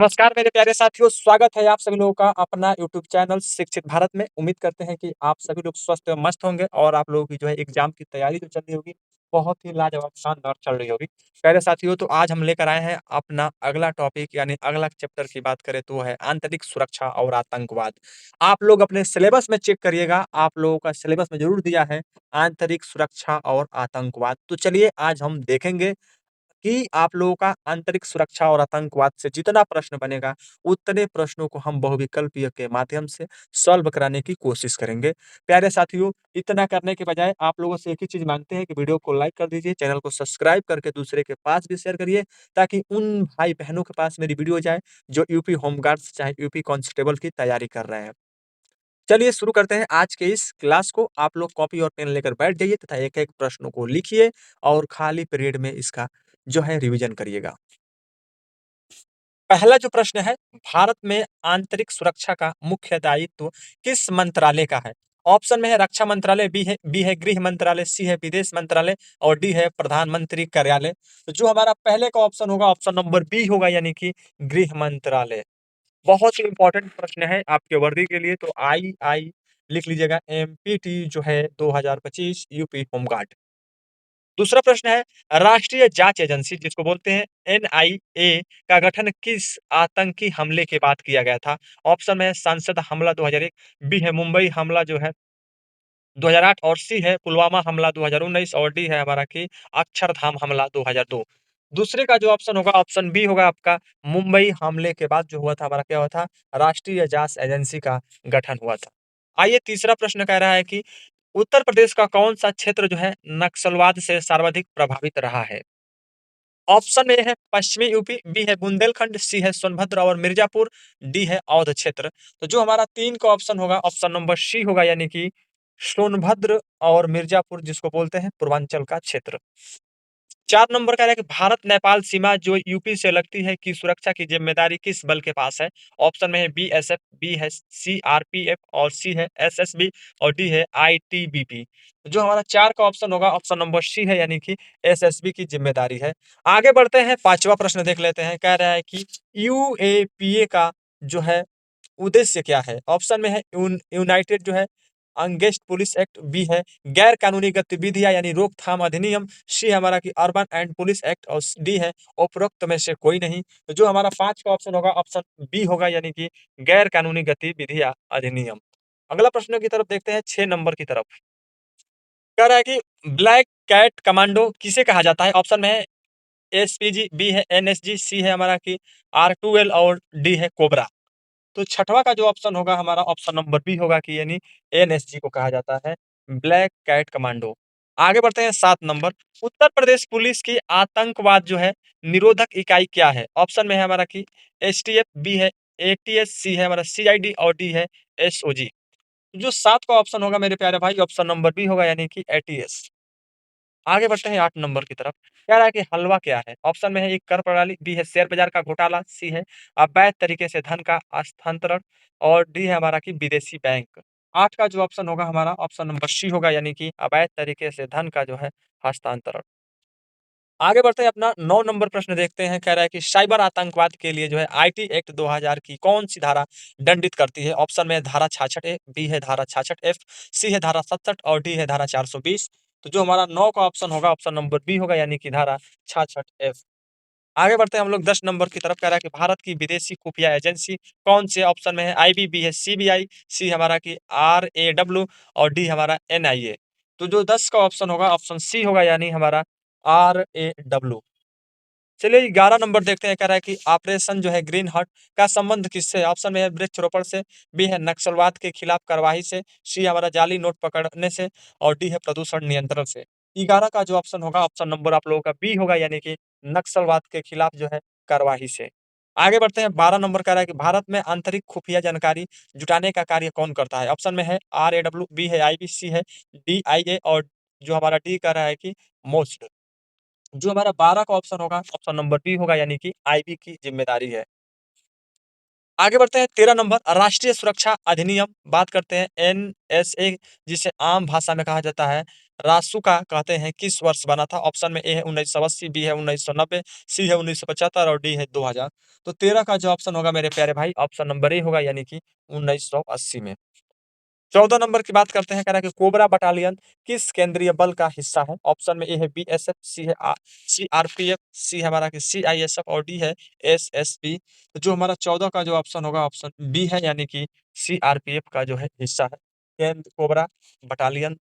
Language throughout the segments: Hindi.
नमस्कार मेरे प्यारे साथियों, स्वागत है आप सभी लोगों का अपना यूट्यूब चैनल शिक्षित भारत में। उम्मीद करते हैं कि आप सभी लोग स्वस्थ एवं मस्त होंगे और आप लोगों की जो है एग्जाम की तैयारी जो चल रही होगी, बहुत ही लाजवाब शानदार चल रही होगी। प्यारे साथियों, तो आज हम लेकर आए हैं अपना अगला टॉपिक यानी अगला चैप्टर की बात करें तो वो है आंतरिक सुरक्षा और आतंकवाद। आप लोग अपने सिलेबस में चेक करिएगा, आप लोगों का सिलेबस में ज़रूर दिया है आंतरिक सुरक्षा और आतंकवाद। तो चलिए आज हम देखेंगे कि आप लोगों का आंतरिक सुरक्षा और आतंकवाद से जितना प्रश्न बनेगा, उतने प्रश्नों को हम बहुविकल्पीय के माध्यम से सॉल्व कराने की कोशिश करेंगे। प्यारे साथियों, इतना करने के बजाय आप लोगों से एक ही चीज़ माँगते हैं कि वीडियो को लाइक कर दीजिए, चैनल को सब्सक्राइब करके दूसरे के पास भी शेयर करिए, ताकि उन भाई-बहनों के पास मेरी वीडियो जाए, जो यूपी होमगार्ड्स चाहे यूपी कांस्टेबल की तैयारी कर रहे हैं। चलिए शुरू करते हैं आज के इस क्लास को। आप लोग कॉपी और पेन लेकर बैठ जाइए तथा एक-एक प्रश्नों को लिखिए और खाली पीरियड में इसका जो है रिवीजन करिएगा। पहला जो प्रश्न है, भारत में आंतरिक सुरक्षा का मुख्य दायित्व किस मंत्रालय का है? ऑप्शन में है रक्षा मंत्रालय, बी है गृह मंत्रालय, सी है विदेश मंत्रालय और डी है प्रधानमंत्री कार्यालय। तो जो हमारा पहले का ऑप्शन होगा, ऑप्शन नंबर बी होगा, यानी कि गृह मंत्रालय। बहुत ही इंपॉर्टेंट प्रश्न है आपके वर्दी के लिए, तो आई लिख लीजिएगा, एमपीटी जो है 2025 यूपी होमगार्ड। दूसरा प्रश्न है, राष्ट्रीय जांच एजेंसी जिसको बोलते हैं एनआईए का गठन किस आतंकी हमले के बाद किया गया था? ऑप्शन में है संसद हमला 2001, बी है मुंबई हमला जो है 2008 और सी है पुलवामा हमला 2019 और डी है हमारा कि अक्षरधाम हमला 2002। दूसरे का जो ऑप्शन होगा, ऑप्शन बी होगा आपका, मुंबई हमले के बाद जो हुआ था हमारा क्या हुआ था, राष्ट्रीय जांच एजेंसी का गठन हुआ था। आइए तीसरा प्रश्न कह रहा है कि उत्तर प्रदेश का कौन-सा क्षेत्र जो है नक्सलवाद से सर्वाधिक प्रभावित रहा है? ऑप्शन ए है पश्चिमी यूपी, बी है बुंदेलखंड, सी है सोनभद्र और मिर्जापुर, डी है अवध क्षेत्र। तो जो हमारा 3 का ऑप्शन होगा, ऑप्शन नंबर सी होगा, यानी कि सोनभद्र और मिर्जापुर जिसको बोलते हैं पूर्वांचल का क्षेत्र। 4 नंबर कह रहा है कि भारत-नेपाल सीमा जो यूपी से लगती है की सुरक्षा की ज़िम्मेदारी किस बल के पास है? ऑप्शन में है बीएसएफ, बी है सीआरपीएफ और सी है एसएसबी और डी है आईटीबीपी। जो हमारा 4 का ऑप्शन होगा, ऑप्शन नंबर सी है, यानी कि एसएसबी की ज़िम्मेदारी है। आगे बढ़ते हैं, 5वां प्रश्न देख लेते हैं। कह रहा है कि यूएपीए का जो है उद्देश्य क्या है? ऑप्शन में है यूनाइटेड जो है अंगेस्ट पुलिस एक्ट, बी है गैर कानूनी गतिविधियां यानी रोकथाम अधिनियम, सी हमारा की अर्बन एंड पुलिस एक्ट और डी है उपरोक्त में से कोई नहीं। तो जो हमारा 5 का ऑप्शन होगा, ऑप्शन बी होगा, यानी कि गैर कानूनी गतिविधियां अधिनियम। अगला प्रश्न की तरफ देखते हैं, 6 नंबर की तरफ। कह रहा है कि ब्लैक कैट कमांडो किसे कहा जाता है? ऑप्शन में है एसपीजी, बी है एनएसजी, सी है हमारा की आर2एल और डी है कोबरा। तो छठवां का जो ऑप्शन होगा हमारा, ऑप्शन नंबर बी होगा कि यानी एनएसजी को कहा जाता है ब्लैक कैट कमांडो। आगे बढ़ते हैं 7 नंबर। उत्तर प्रदेश पुलिस की आतंकवाद जो है निरोधक इकाई क्या है? ऑप्शन में है हमारा कि एसटीएफ, बी है एटीएस, सी है हमारा सीआईडी और डी है एसओजी। जो 7 का ऑप्शन होगा मेरे प्यारे भाई, ऑप्शन नंबर बी होगा, यानी कि एटीएस। आगे बढ़ते हैं 8 नंबर की तरफ। कह रहा है कि हलवा क्या है? ऑप्शन में है एक कर प्रणाली, बी है शेयर बाजार का घोटाला, सी है अवैध तरीके से धन का हस्तांतरण और डी है हमारा कि विदेशी बैंक। 8 का जो ऑप्शन होगा हमारा, ऑप्शन नंबर सी होगा, यानी कि अवैध तरीके से धन का जो है हस्तांतरण। आगे बढ़ते हैं, अपना 9 नंबर प्रश्न देखते हैं। कह रहा है कि साइबर आतंकवाद के लिए जो है आईटी एक्ट 2000 की कौन-सी धारा दंडित करती है? ऑप्शन में है धारा 66 ए, बी है धारा 66 एफ, सी है धारा 67 और डी है धारा 420। तो जो हमारा 9 का ऑप्शन होगा, ऑप्शन नंबर बी होगा, यानी कि धारा 66 एफ। आगे बढ़ते हैं हम लोग 10 नंबर की तरफ। कह रहा है कि भारत की विदेशी खुफिया एजेंसी कौन से? ऑप्शन में है आईबी, बी है सीबीआई, सी हमारा कि आरएडब्ल्यू और डी हमारा एनआईए। तो जो 10 का ऑप्शन होगा, ऑप्शन सी होगा, यानी हमारा आरएडब्ल्यू। चलिए 11 नंबर देखते हैं। कह रहा है कि ऑपरेशन जो है ग्रीन हार्ट का संबंध किससे है? ऑप्शन में है वृक्षारोपण से, बी है नक्सलवाद के खिलाफ कार्रवाई से, सी हमारा जाली नोट पकड़ने से और डी है प्रदूषण नियंत्रण से। 11 का जो ऑप्शन होगा, ऑप्शन नंबर आप लोगों का बी होगा, यानी कि नक्सलवाद के खिलाफ जो है कार्रवाई से। आगे बढ़ते हैं, 12 नंबर कह रहा है कि भारत में आंतरिक खुफिया जानकारी जुटाने का कार्य कौन करता है? ऑप्शन में है आरएडब्ल्यू, बी है आईबी, सी है डीआईए और जो हमारा डी कह रहा है कि मोस्ट। जो हमारा 12 का ऑप्शन होगा, ऑप्शन नंबर बी होगा, यानी कि आईबी की ज़िम्मेदारी है। आगे बढ़ते हैं 13 नंबर राष्ट्रीय सुरक्षा अधिनियम, बात करते हैं एनएसए, जिसे आम भाषा में कहा जाता है रासुका कहते हैं, किस वर्ष बना था? ऑप्शन में ए है 1980, बी है 1990, सी है 1975 और डी है 2000। तो 13 का जो ऑप्शन होगा मेरे प्यारे भाई, ऑप्शन नंबर ए होगा, यानी कि 1980 में। 14 नंबर की बात करते हैं, कह रहा है कि कोबरा बटालियन किस केंद्रीय बल का हिस्सा है? ऑप्शन में ए है बीएसएफ, सी है सीआरपीएफ, सी है हमारा कि सीआईएसएफ और डी है एसएसबी। तो जो हमारा 14 का जो ऑप्शन होगा, ऑप्शन बी है, यानी कि सीआरपीएफ का जो है हिस्सा है केंद्र कोबरा बटालियन।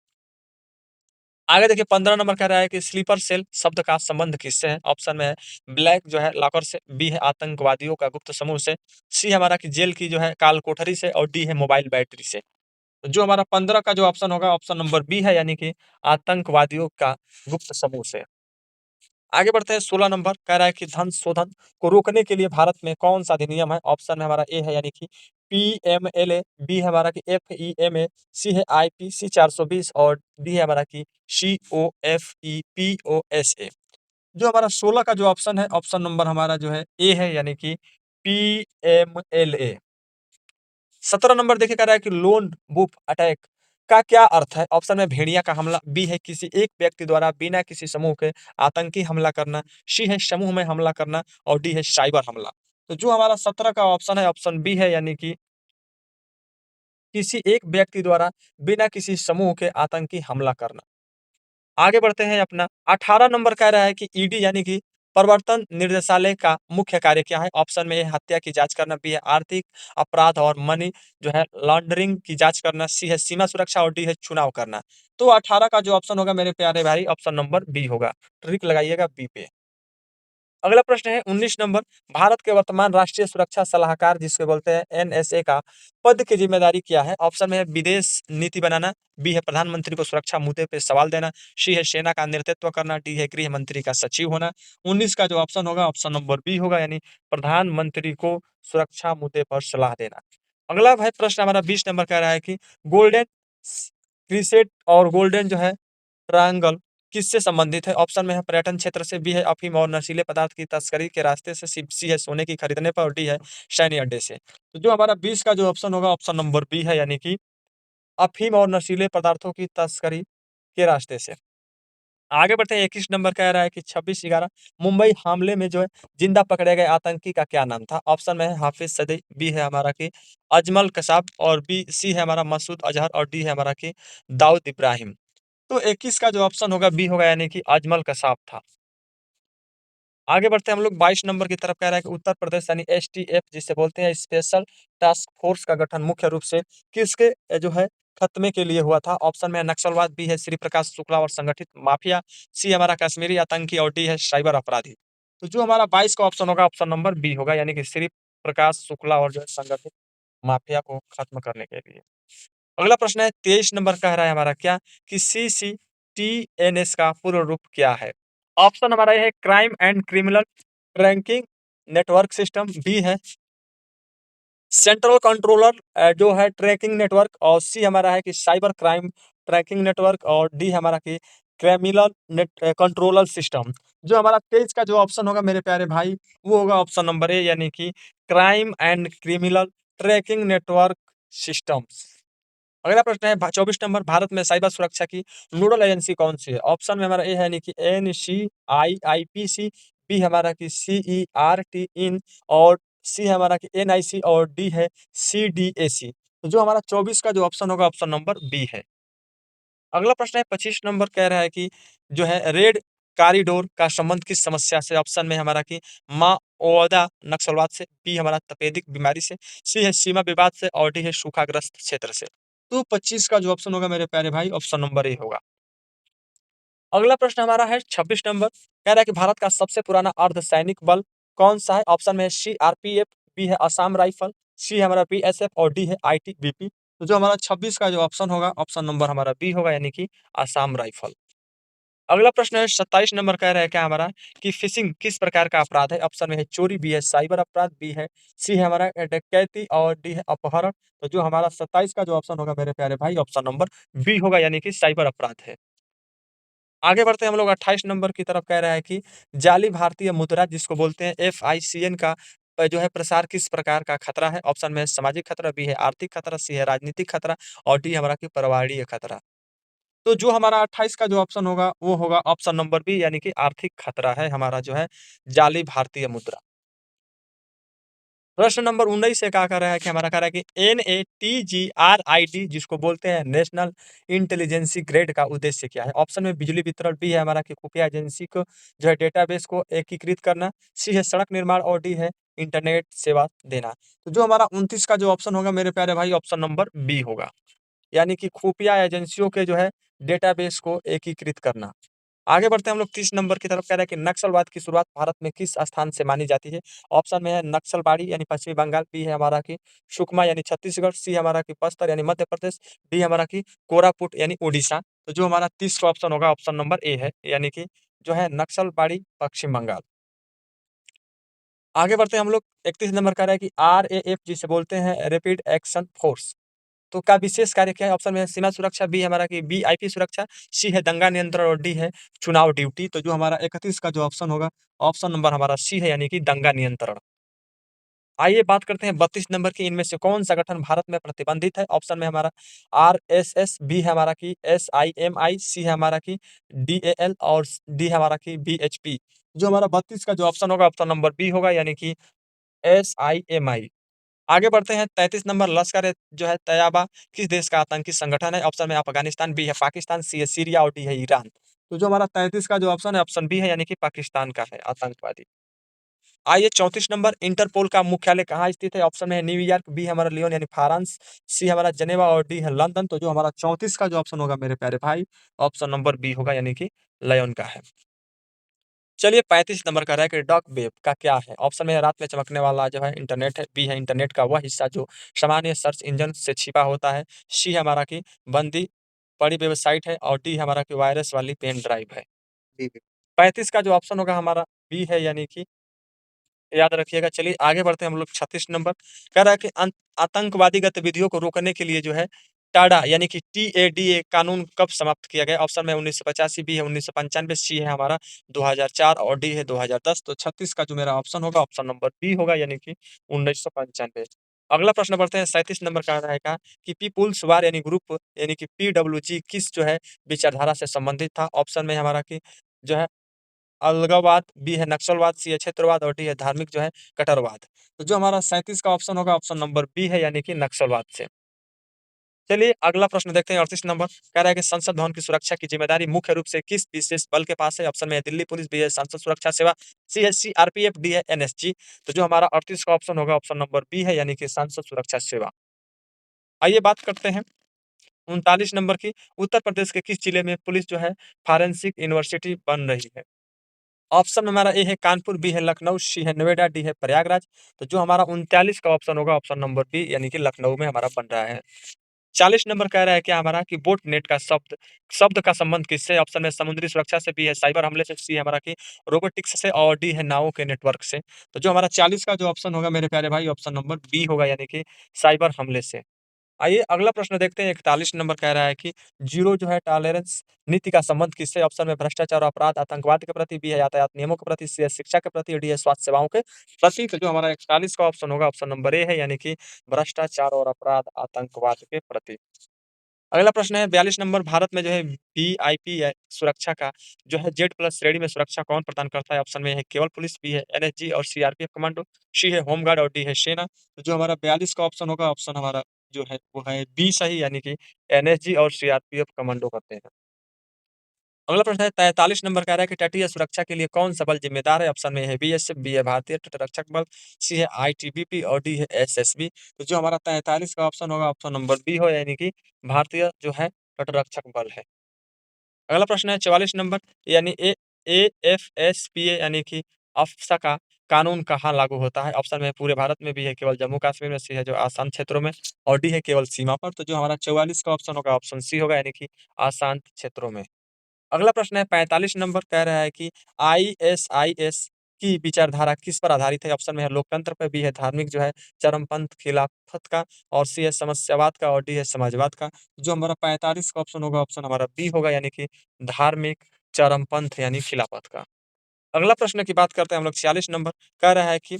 आगे देखिए 15 नंबर कह रहा है कि स्लीपर सेल शब्द का संबंध किससे है? ऑप्शन में है ब्लैक जो है लॉकर से, बी है आतंकवादियों का गुप्त समूह से, सी हमारा कि जेल की जो है काल कोठरी से और डी है मोबाइल बैटरी से। तो जो हमारा 15 का जो ऑप्शन होगा, ऑप्शन नंबर बी है, यानी कि आतंकवादियों का गुप्त समूह से। आगे बढ़ते हैं 16 नंबर कह रहा है कि धन शोधन को रोकने के लिए भारत में कौन सा अधिनियम है? ऑप्शन में हमारा ए है, यानी कि पीएमएलए, बी है हमारा कि एफईएमए, सी है आईपीसी 420 और डी है हमारा कि सीओएफईपीओएसए। जो हमारा 16 का जो ऑप्शन है, ऑप्शन नंबर हमारा जो है ए है, यानी कि पीएमएलए। 17 नंबर देखिए कह रहा है कि लोन वुल्फ अटैक का क्या अर्थ है? ऑप्शन में भेड़िया का हमला, बी है किसी एक व्यक्ति द्वारा बिना किसी समूह के आतंकी हमला करना, सी है समूह में हमला करना और डी है साइबर हमला। तो जो हमारा 17 का ऑप्शन है, ऑप्शन बी है, यानी कि किसी एक व्यक्ति द्वारा बिना किसी समूह के आतंकी हमला करना। आगे बढ़ते हैं अपना 18 नंबर कह रहा है कि ईडी यानी कि प्रवर्तन निर्देशालय का मुख्य कार्य क्या है? ऑप्शन में ए हत्या की जांच करना, बी है आर्थिक अपराध और मनी जो है लॉन्ड्रिंग की जांच करना, सी है सीमा सुरक्षा और डी है चुनाव करना। तो 18 का जो ऑप्शन होगा मेरे प्यारे भाई, ऑप्शन नंबर बी होगा। ट्रिक लगाइएगा बी पे। अगला प्रश्न है 19 नंबर, भारत के वर्तमान राष्ट्रीय सुरक्षा सलाहकार जिसके बोलते हैं एनएसए का पद की जिम्मेदारी क्या है? ऑप्शन में है विदेश नीति बनाना, बी है प्रधानमंत्री को सुरक्षा मुद्दे पे सवाल देना, सी है सेना का नेतृत्व करना, डी है गृह मंत्री का सचिव होना। 19 का जो ऑप्शन होगा, ऑप्शन नंबर बी होगा, यानी प्रधानमंत्री को सुरक्षा मुद्दे पर सलाह देना। अगला भाई प्रश्न हमारा 20 नंबर कह रहा है कि गोल्डन क्रिसेट और गोल्डन जो है ट्रायंगल किससे संबंधित है? ऑप्शन में है पर्यटन क्षेत्र से, बी है अफीम और नशीले पदार्थ की तस्करी के रास्ते से, सी है सोने की खरीदने पर और डी है सैन्य अड्डे से। तो जो हमारा 20 का जो ऑप्शन होगा, ऑप्शन नंबर बी है, यानी कि अफीम और नशीले पदार्थों की तस्करी के रास्ते से। आगे बढ़ते हैं 21 नंबर कह रहा है कि 26/11 मुंबई हमले में जो है जिंदा पकड़े गए आतंकी का क्या नाम था? ऑप्शन में है हाफिज सदी, बी है हमारा कि अजमल कसाब और बी सी है हमारा मसूद अजहर और डी है हमारा कि दाऊद इब्राहिम। तो 21 का जो ऑप्शन होगा बी होगा, यानी कि अजमल कसाब था। आगे बढ़ते हैं हम लोग 22 नंबर की तरफ, कह रहा है कि उत्तर प्रदेश यानी एसटीएफ जिसे बोलते हैं स्पेशल टास्क फोर्स का गठन मुख्य रूप से किसके जो है खत्मे के लिए हुआ था? ऑप्शन में है नक्सलवाद, बी है श्री प्रकाश शुक्ला और संगठित माफिया, सी हमारा कश्मीरी आतंकी और डी है साइबर अपराधी। तो जो हमारा 22 का ऑप्शन होगा, ऑप्शन नंबर बी होगा, यानी कि श्री प्रकाश शुक्ला और जो है संगठित माफिया को खत्म करने के लिए। अगला प्रश्न है 23 नंबर कह रहा है हमारा क्या कि सीसीटीएनएस का पूर्ण रूप क्या है? ऑप्शन हमारा ये है crime and criminal tracking network system, B है सेंट्रल कंट्रोलर जो है ट्रैकिंग नेटवर्क और सी हमारा है कि साइबर क्राइम ट्रैकिंग नेटवर्क और डी हमारा कि क्रिमिनल नेट कंट्रोलर सिस्टम। जो हमारा 23 का जो ऑप्शन होगा मेरे प्यारे भाई, वो होगा ऑप्शन नंबर ए, यानी कि crime and criminal tracking network systems. अगला प्रश्न है 24 नंबर, भारत में साइबर सुरक्षा की नोडल एजेंसी कौन सी है? ऑप्शन में हमारा ए है, यानी कि एनसीआईआईपीसी, बी हमारा कि सीईआरटी इन और सी हमारा कि एनआईसी और डी है सीडीएसी। तो जो हमारा 24 का जो ऑप्शन होगा, ऑप्शन नंबर बी है। अगला प्रश्न है 25 नंबर कह रहा है कि जो है रेड कॉरिडोर का संबंध किस समस्या से? ऑप्शन में हमारा कि माओवादा नक्सलवाद से, बी हमारा तपेदिक बीमारी से, सी है सीमा विवाद से और डी है सूखाग्रस्त क्षेत्र से। तो 25 का जो ऑप्शन होगा मेरे प्यारे भाई, ऑप्शन नंबर ए होगा। अगला प्रश्न हमारा है 26 नंबर, कह रहा है कि भारत का सबसे पुराना अर्धसैनिक बल कौन सा है? ऑप्शन में है सीआरपीएफ, बी है असम राइफल, सी हमारा बीएसएफ और डी है आईटीबीपी। तो जो हमारा 26 का जो ऑप्शन होगा, ऑप्शन नंबर हमारा बी होगा, यानी कि असम राइफल। अगला प्रश्न है 27 नंबर कह रहा है क्या हमारा कि फिशिंग किस प्रकार का अपराध है? ऑप्शन में है चोरी, बी है साइबर अपराध, बी है सी है हमारा डकैती और डी है अपहरण। तो जो हमारा 27 का जो ऑप्शन होगा मेरे प्यारे भाई, ऑप्शन नंबर बी होगा, यानी कि साइबर अपराध है। आगे बढ़ते हैं हम लोग 28 नंबर की तरफ, कह रहा है कि जाली भारतीय मुद्रा जिसको बोलते हैं एफआईसीएन का जो है प्रसार किस प्रकार का खतरा है? ऑप्शन में है सामाजिक खतरा, बी है आर्थिक खतरा, सी है राजनीतिक खतरा और डी हमारा कि पर्यावरणीय खतरा। तो जो हमारा 28 का जो ऑप्शन होगा, वो होगा ऑप्शन नंबर बी यानी कि आर्थिक खतरा है हमारा जो है जाली भारतीय मुद्रा। प्रश्न नंबर 19 से क्या कह रहा है कि हमारा कह रहा है कि NATGRID जिसको बोलते हैं नेशनल इंटेलिजेंसी ग्रेड का उद्देश्य क्या है? ऑप्शन में बिजली वितरण, बी है हमारा कि खुफिया एजेंसी को जो है डेटाबेस को एकीकृत करना, सी है सड़क निर्माण और डी है इंटरनेट सेवा देना। तो जो हमारा 29 का जो ऑप्शन होगा मेरे प्यारे भाई ऑप्शन नंबर बी होगा। यानी कि खुफिया एजेंसियों के जो है डेटाबेस को एकीकृत करना। आगे बढ़ते हैं हम लोग 30 नंबर की तरफ कह रहा है कि नक्सलवाद की शुरुआत भारत में किस स्थान से मानी जाती है? ऑप्शन में है नक्सलबाड़ी यानी पश्चिमी बंगाल, बी है हमारा कि सुकमा यानी छत्तीसगढ़, सी हमारा कि बस्तर यानी मध्य प्रदेश, डी हमारा कि कोरापुट यानी उड़ीसा। तो जो हमारा 30 का ऑप्शन होगा ऑप्शन नंबर ए है, यानी कि जो है नक्सलबाड़ी पश्चिम बंगाल। आगे बढ़ते हैं हम लोग 31 नंबर कह रहा है कि RAF जिसे बोलते हैं रैपिड एक्शन फोर्स। तो का विशेष कार्य क्या है? ऑप्शन में है सीमा सुरक्षा, बी हमारा कि वीआईपी सुरक्षा, सी है दंगा नियंत्रण और डी है चुनाव ड्यूटी। तो जो हमारा 31 का जो ऑप्शन होगा, ऑप्शन नंबर हमारा सी है यानी कि दंगा नियंत्रण। आइए बात करते हैं 32 नंबर की, इनमें से कौन संगठन भारत में प्रतिबंधित है? ऑप्शन में हमारा RSS, बी है हमारा कि SIMI, सी है हमारा कि DAL और डी है हमारा कि BHP। जो हमारा 32 का जो ऑप्शन होगा ऑप्शन नंबर बी होगा यानी कि SIMI। आगे बढ़ते हैं 33 नंबर लश्कर ए जो है तैयबा किस देश का आतंकी संगठन है? ऑप्शन में अफगानिस्तान, बी है पाकिस्तान, सी है सीरिया और डी है ईरान। तो जो हमारा 33 का जो ऑप्शन है ऑप्शन बी है यानी कि पाकिस्तान का है आतंकवादी। आइए 34 नंबर इंटरपोल का मुख्यालय कहाँ स्थित है? ऑप्शन में है न्यूयॉर्क, बी है हमारा लियोन यानी फ्रांस, सी हमारा जेनेवा और डी है लंदन। तो जो हमारा 34 का जो ऑप्शन होगा मेरे प्यारे भाई ऑप्शन नंबर बी होगा यानी कि लियोन का है। चलिए 35 नंबर का रहा है कि डार्क वेब का क्या है? ऑप्शन में है रात में चमकने वाला जो है इंटरनेट है, बी है इंटरनेट का वह हिस्सा जो सामान्य सर्च इंजन से छिपा होता है, सी हमारा की बंदी पड़ी वेबसाइट है और डी हमारा की वायरस वाली पेन ड्राइव है। 35 का जो ऑप्शन होगा हमारा बी है यानी कि याद रखिएगा। चलिए आगे बढ़ते हैं हम लोग 36 नंबर कह रहा है कि आतंकवादी गतिविधियों को रोकने के लिए जो है टाडा यानी कि TADA कानून कब समाप्त किया गया? ऑप्शन में 1985, बी है 1995, सी है हमारा 2004 और डी है 2010। तो 36 का जो मेरा ऑप्शन होगा ऑप्शन नंबर बी होगा यानी कि 1995। अगला प्रश्न बढ़ते हैं 37 नंबर का रहेगा कि पीपुल्स वार यानी ग्रुप यानी कि PWG किस जो है विचारधारा से संबंधित था? ऑप्शन में हमारा कि जो है अलगाववाद, बी है नक्सलवाद, सी है क्षेत्रवाद और डी है धार्मिक जो है कट्टरवाद। तो जो हमारा 37 का ऑप्शन होगा ऑप्शन नंबर बी है यानी कि नक्सलवाद से। चलिए अगला प्रश्न देखते हैं 38 नंबर कह रहा है कि संसद भवन की सुरक्षा की जिम्मेदारी मुख्य रूप से किस विशेष बल के पास है? ऑप्शन में है दिल्ली पुलिस, बी है संसद सुरक्षा सेवा, सी है CRPF, डी है NSG। तो जो हमारा 38 का ऑप्शन होगा ऑप्शन नंबर बी है यानी कि संसद सुरक्षा सेवा। आइए बात करते हैं 39 नंबर की, उत्तर प्रदेश के किस जिले में पुलिस जो है फॉरेंसिक यूनिवर्सिटी बन रही है? ऑप्शन में हमारा ए है कानपुर, बी है लखनऊ, सी है नोएडा, डी है प्रयागराज। तो जो हमारा 39 का ऑप्शन होगा ऑप्शन नंबर बी यानी कि लखनऊ में हमारा बन रहा है। 40 नंबर कह रहा है क्या हमारा कि बोट नेट का शब्द शब्द का संबंध किससे? ऑप्शन में समुद्री सुरक्षा से, बी है साइबर हमले से, सी है हमारा कि रोबोटिक्स से और डी है नावों के नेटवर्क से। तो जो हमारा 40 का जो ऑप्शन होगा मेरे प्यारे भाई ऑप्शन नंबर बी होगा यानी कि साइबर हमले से। आइए अगला प्रश्न देखते हैं 41 नंबर कह रहा है कि जीरो जो है टॉलरेंस नीति का संबंध किससे? ऑप्शन में भ्रष्टाचार और अपराध, आतंकवाद के प्रति, बी है यातायात नियमों के प्रति, सी है शिक्षा के प्रति, डी है स्वास्थ्य सेवाओं के प्रति। तो जो हमारा 41 का ऑप्शन होगा ऑप्शन नंबर ए है यानी कि भ्रष्टाचार और अपराध आतंकवाद के प्रति। अगला प्रश्न है 42 नंबर भारत में जो है वीआईपी सुरक्षा का जो है जेड प्लस श्रेणी में सुरक्षा कौन प्रदान करता है? ऑप्शन में है केवल पुलिस, बी है NSG और CRPF कमांडो, सी है होमगार्ड और डी है सेना। तो जो हमारा 42 का ऑप्शन होगा ऑप्शन हमारा जो है वो है बी सही यानी कि NSG और CRPF कमांडो करते हैं। अगला प्रश्न है 43 नंबर कह रहा है कि तटीय सुरक्षा के लिए कौन सा बल जिम्मेदार है? ऑप्शन में है BSF, बी है भारतीय तटरक्षक बल, सी है ITBP और डी है SSB। तो जो हमारा 43 का ऑप्शन होगा ऑप्शन नंबर बी हो यानी कि भारतीय जो है तटरक्षक बल है। अगला प्रश्न है 44 नंबर यानी AFSPA यानी कि अफ़्सा का कानून कहाँ लागू होता है? ऑप्शन में है पूरे भारत में, बी है केवल जम्मू कश्मीर में, सी है जो आसाम क्षेत्रों में और डी है केवल सीमा पर। तो जो हमारा 44 का ऑप्शन होगा ऑप्शन सी होगा यानी कि आसांत क्षेत्रों में। अगला प्रश्न है 45 नंबर कह रहा है कि ISIS की विचारधारा किस पर आधारित है? ऑप्शन में है लोकतंत्र पे, बी है धार्मिक जो है चरमपंथ खिलाफत का और सी है समस्यावाद का और डी है समाजवाद का। जो हमारा 45 का ऑप्शन होगा ऑप्शन हमारा बी होगा यानी कि धार्मिक चरमपंथ यानी खिलाफत का। अगला प्रश्न की बात करते हैं हम लोग 46 नंबर कह रहा है कि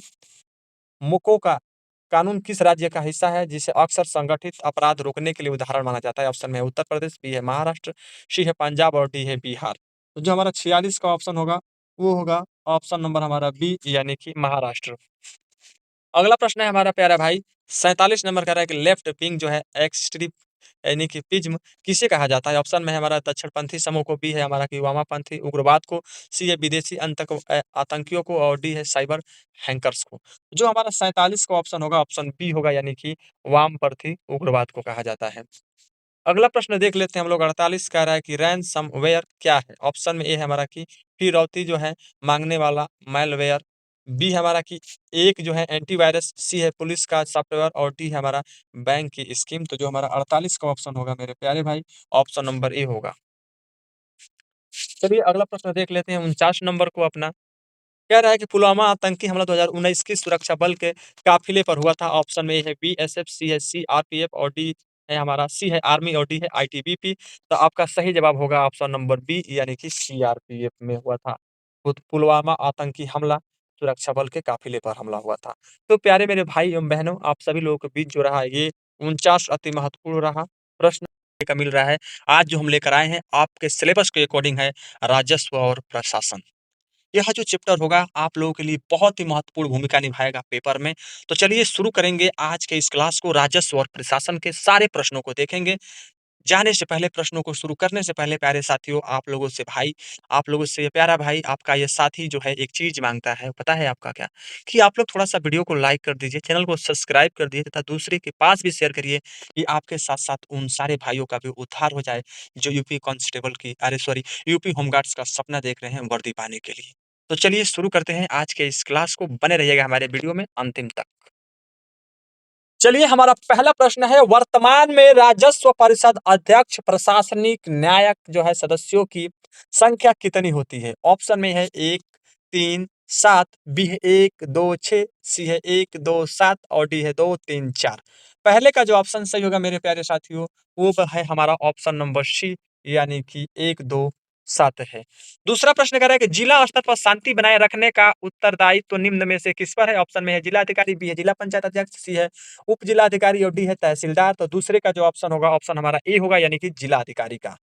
मुको का कानून किस राज्य का हिस्सा है जिसे अक्सर संगठित अपराध रोकने के लिए उदाहरण माना जाता है? ऑप्शन में है उत्तर प्रदेश, बी है महाराष्ट्र, सी है पंजाब और डी है बिहार। तो जो हमारा 46 का ऑप्शन होगा, वो होगा ऑप्शन नंबर हमारा बी यानी कि महाराष्ट्र। अगला प्रश्न है हमारा प्यारा भाई, 47 नंबर कह रहा है कि लेफ्ट विंग जो है एक्सट्रीम यानी कि पिज्म किसे कहा जाता है? ऑप्शन में है हमारा दक्षिणपंथी समूह को, बी है हमारा कि वामपंथी उग्रवाद को, सी है विदेशी आतंकियों को और डी है साइबर हैंकर्स को। जो हमारा 47 का ऑप्शन होगा, ऑप्शन बी होगा यानी कि वामपंथी उग्रवाद को कहा जाता है। अगला प्रश्न देख लेते हैं हम लोग, 48 कह रहा है कि रैनसमवेयर क्या है? ऑप्शन में ए है हमारा कि फिरौती जो है मांगने वाला मैलवेयर, बी है हमारा कि एक जो है एंटीवायरस, सी है पुलिस का सॉफ्टवेयर और डी है हमारा बैंक की स्कीम। तो जो हमारा 48 का ऑप्शन होगा मेरे प्यारे भाई, ऑप्शन नंबर ए होगा। चलिए अगला प्रश्न देख लेते हैं 49 नंबर को अपना। कह रहा है कि पुलवामा आतंकी हमला 2019 किस सुरक्षा बल के काफिले पर हुआ था? ऑप्शन में ए है बीएसएफ, सी है सीआरपीएफ और डी है हमारा सी है आर्मी और डी है आईटीबीपी। तो आपका सही जवाब होगा ऑप्शन नंबर बी यानी कि सीआरपीएफ में हुआ था। पुलवामा आतंकी हमला सुरक्षा बल के काफिले पर हमला हुआ था। तो प्यारे मेरे भाई एवं बहनों, आप सभी लोगों के बीच जो रहा ये 49 अति महत्वपूर्ण रहा प्रश्न का मिल रहा है। आज जो हम लेकर आए हैं आपके सिलेबस के अकॉर्डिंग है, राजस्व और प्रशासन। यह जो चैप्टर होगा आप लोगों के लिए बहुत ही महत्वपूर्ण भूमिका निभाएगा पेपर में। तो चलिए शुरू करेंगे आज के इस क्लास को। राजस्व और प्रशासन के सारे प्रश्नों को देखेंगे। जाने से पहले, प्रश्नों को शुरू करने से पहले प्यारे साथियों, आप लोगों से ये प्यारा भाई, आपका ये साथी जो है एक चीज़ माँगता है, पता है आपका क्या? कि आप लोग थोड़ा-सा वीडियो को लाइक कर दीजिए, चैनल को सब्सक्राइब कर दीजिए तथा दूसरे के पास भी शेयर करिए कि आपके साथ-साथ उन सारे भाइयों का भी उद्धार हो जाए, जो यूपी कांस्टेबल की अरे सॉरी यूपी होमगार्ड्स का सपना देख रहे हैं वर्दी पाने के लिए। तो चलिए शुरू करते हैं आज के इस क्लास को, बने रहिएगा हमारे वीडियो में अंतिम तक। चलिए हमारा पहला प्रश्न है, वर्तमान में राजस्व परिषद अध्यक्ष प्रशासनिक न्यायिक जो है सदस्यों की संख्या कितनी होती है? ऑप्शन में है 1, 3, 7, बी है 1, 2, 6, सी है 1, 2, 7 और डी है 2, 3, 4। पहले का जो ऑप्शन सही होगा मेरे प्यारे साथियों, वो है हमारा ऑप्शन नंबर सी यानी कि 1, 2, 7 है। दूसरा प्रश्न कह रहा है कि जिला स्तर पर शांति बनाए रखने का उत्तरदायित्व तो निम्न में से किस पर है? ऑप्शन में है जिलाधिकारी, बी है जिला पंचायत अध्यक्ष, सी है उप जिलाधिकारी और डी है तहसीलदार। तो दूसरे का जो ऑप्शन होगा, ऑप्शन हमारा ए होगा यानी कि जिलाधिकारी का।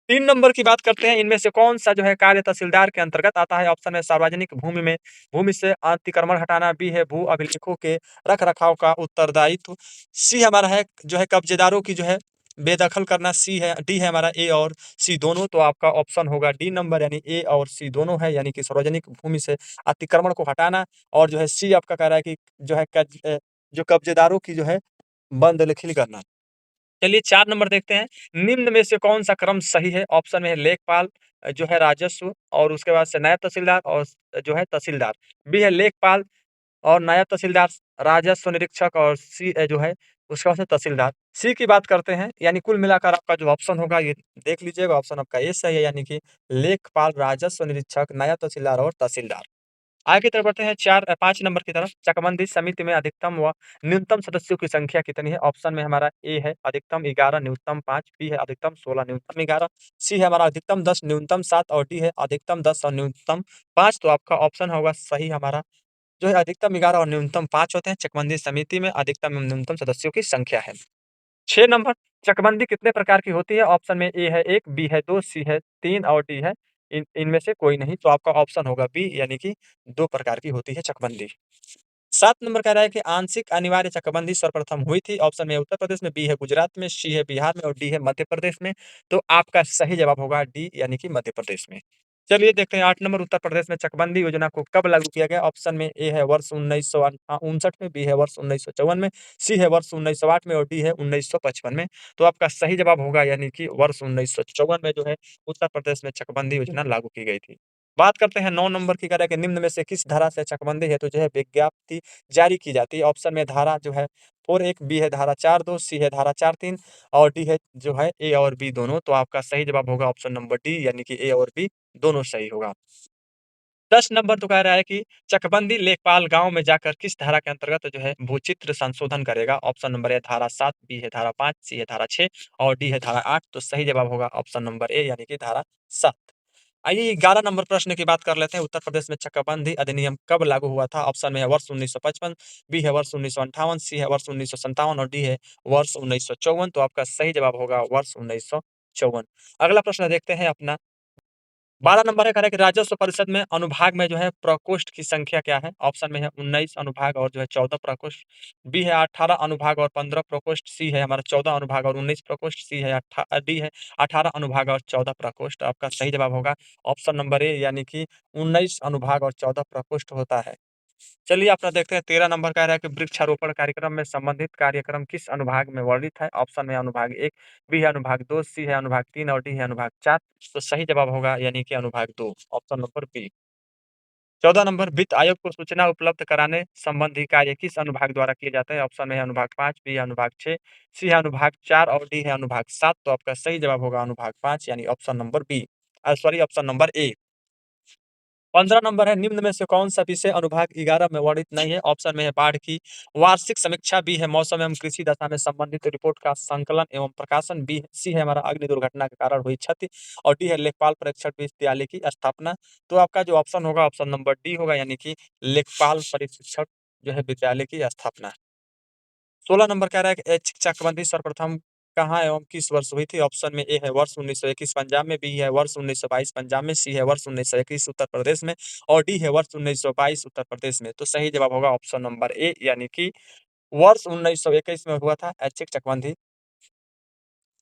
3 नंबर की बात करते हैं, इनमें से कौन-सा जो है कार्य तहसीलदार के अंतर्गत आता है? ऑप्शन है सार्वजनिक भूमि से अतिक्रमण हटाना, बी है भू अभिलेखों के रख-रखाव का उत्तरदायित्व, सी हमारा है जो है कब्जेदारों की जो है बेदखल करना, सी है डी है हमारा ए और सी दोनों। तो आपका ऑप्शन होगा डी नंबर यानी ए और सी दोनों है, यानी कि सार्वजनिक भूमि से अतिक्रमण को हटाना और जो है सी आपका कह रहा है कि जो है जो कब्जेदारों की जो है बंद-लिखिल करना। चलिए 4 नंबर देखते हैं, निम्न में से कौन-सा क्रम सही है? ऑप्शन में है लेखपाल जो है राजस्व और उसके बाद से नायब तहसीलदार और जो है तहसीलदार। बी है लेखपाल और नायब तहसीलदार, राजस्व निरीक्षक और सी जो है उसके बाद से तहसीलदार। सी की बात करते हैं, यानी कुल मिलाकर आपका जो ऑप्शन होगा ये देख लीजिएगा, ऑप्शन आपका ए सही है यानी कि लेखपाल, राजस्व निरीक्षक, नायब तहसीलदार और तहसीलदार। आगे की तरफ बढ़ते हैं 5 नंबर की तरफ। चकबंदी समिति में अधिकतम व न्यूनतम सदस्यों की संख्या कितनी है? ऑप्शन में हमारा ए है अधिकतम 11 न्यूनतम 5, बी है अधिकतम 16 न्यूनतम 11, सी है हमारा अधिकतम 10 न्यूनतम 7 और डी है अधिकतम 10 और न्यूनतम 5। तो आपका ऑप्शन होगा सही हमारा जो है अधिकतम 11 और न्यूनतम 5 होते हैं। चकबंदी समिति में अधिकतम एवं न्यूनतम सदस्यों की संख्या है। 6 नंबर, चकबंदी कितने प्रकार की होती है? ऑप्शन में ए है 1, बी है 2, सी है 3 और डी है इनमें से कोई नहीं। तो आपका ऑप्शन होगा बी यानी कि 2 प्रकार की होती है चकबंदी। 7 नंबर कह रहा है कि आंशिक अनिवार्य चकबंदी सर्वप्रथम हुई थी। ऑप्शन में उत्तर प्रदेश में, बी है गुजरात में, सी है बिहार में और डी है मध्य प्रदेश में। तो आपका सही जवाब होगा डी यानी कि मध्य प्रदेश में। चलिए देखते हैं 8 नंबर, उत्तर प्रदेश में चकबंदी योजना को कब लागू किया गया? ऑप्शन में ए है वर्ष 1959 में, बी है वर्ष 1954 में, सी है वर्ष 1908 में और डी है 1955 में। तो आपका सही जवाब होगा यानी कि वर्ष 1954 में जो है उत्तर प्रदेश में चकबंदी योजना लागू की गई थी। बात करते हैं 9 नंबर की, कह रहा है कि निम्न में से किस धारा से चकबंदी हेतु जो है विज्ञप्ति जारी की जाती है? ऑप्शन में धारा जो है 4(1), बी है धारा 4(2), सी है धारा 4(3) और डी है जो है ए और बी दोनों। तो आपका सही जवाब होगा ऑप्शन नंबर डी यानी कि ए और बी दोनों सही होगा। 10 नंबर तो कह रहा है कि चकबंदी लेखपाल गाँव में जाकर किस धारा के अंतर्गत जो है भूचित्र संशोधन करेगा? ऑप्शन नंबर ए धारा 7, बी है धारा 5, सी है धारा 6 और डी है धारा 8। तो सही जवाब होगा ऑप्शन नंबर ए यानी कि धारा 7। आइए 11 नंबर प्रश्न की बात कर लेते हैं। उत्तर प्रदेश में चकबंदी अधिनियम कब लागू हुआ था? ऑप्शन में है वर्ष 1955, बी है वर्ष 1958, सी है वर्ष 1957 और डी है वर्ष 1954। तो आपका सही जवाब होगा वर्ष 1954। अगला प्रश्न देखते हैं अपना। 12 नंबर है, कह रहा है कि राजस्व परिषद में अनुभाग में जो है प्रकोष्ठ की संख्या क्या है? ऑप्शन में है 19 अनुभाग और जो है 14 प्रकोष्ठ, बी है 18 अनुभाग और 15 प्रकोष्ठ, सी है हमारा 14 अनुभाग और 19 प्रकोष्ठ, डी है 18 अनुभाग और 14 प्रकोष्ठ। आपका सही जवाब होगा ऑप्शन नंबर ए, यानी कि 19 अनुभाग और 14 प्रकोष्ठ होता है। चलिए अपना देखते हैं। 13 नंबर कह रहा है कि वृक्षारोपण कार्यक्रम में संबंधित कार्यक्रम किस अनुभाग में वर्णित है? ऑप्शन में अनुभाग 1, बी है अनुभाग 2, सी है अनुभाग 3 और डी है अनुभाग 4। तो सही जवाब होगा यानी कि अनुभाग 2, ऑप्शन नंबर बी। 14 नंबर, वित्त आयोग को सूचना उपलब्ध कराने संबंधी कार्य किस अनुभाग द्वारा किए जाते हैं? ऑप्शन में है अनुभाग 5, बी है अनुभाग 6, सी है अनुभाग 4 और डी है अनुभाग 7। तो आपका सही जवाब होगा अनुभाग 5, यानी option number B, sorry option number A. 15 नंबर है, निम्न में से कौन-सा विषय अनुभाग 11 में वर्णित नहीं है? ऑप्शन में है बाढ़ की वार्षिक समीक्षा, बी है मौसम एवं कृषि दशा में संबंधित रिपोर्ट का संकलन एवं प्रकाशन, सी है हमारा अग्नि दुर्घटना के कारण हुई क्षति और डी है लेखपाल परीक्षण विद्यालय की स्थापना। तो आपका जो ऑप्शन होगा ऑप्शन नंबर डी होगा, यानी कि लेखपाल परीक्षण जो है विद्यालय की स्थापना। 16 नंबर कह रहा है कि चकबंदी सर्वप्रथम कहाँ एवं किस वर्ष हुई थी? ऑप्शन में ए है वर्ष 1921 पंजाब में, बी है वर्ष 1922 पंजाब में, सी है वर्ष 1921 उत्तर प्रदेश में और डी है वर्ष 1922 उत्तर प्रदेश में। तो सही जवाब होगा ऑप्शन नंबर ए, यानी कि वर्ष 1921 में हुआ था ऐच्छिक चकबंदी।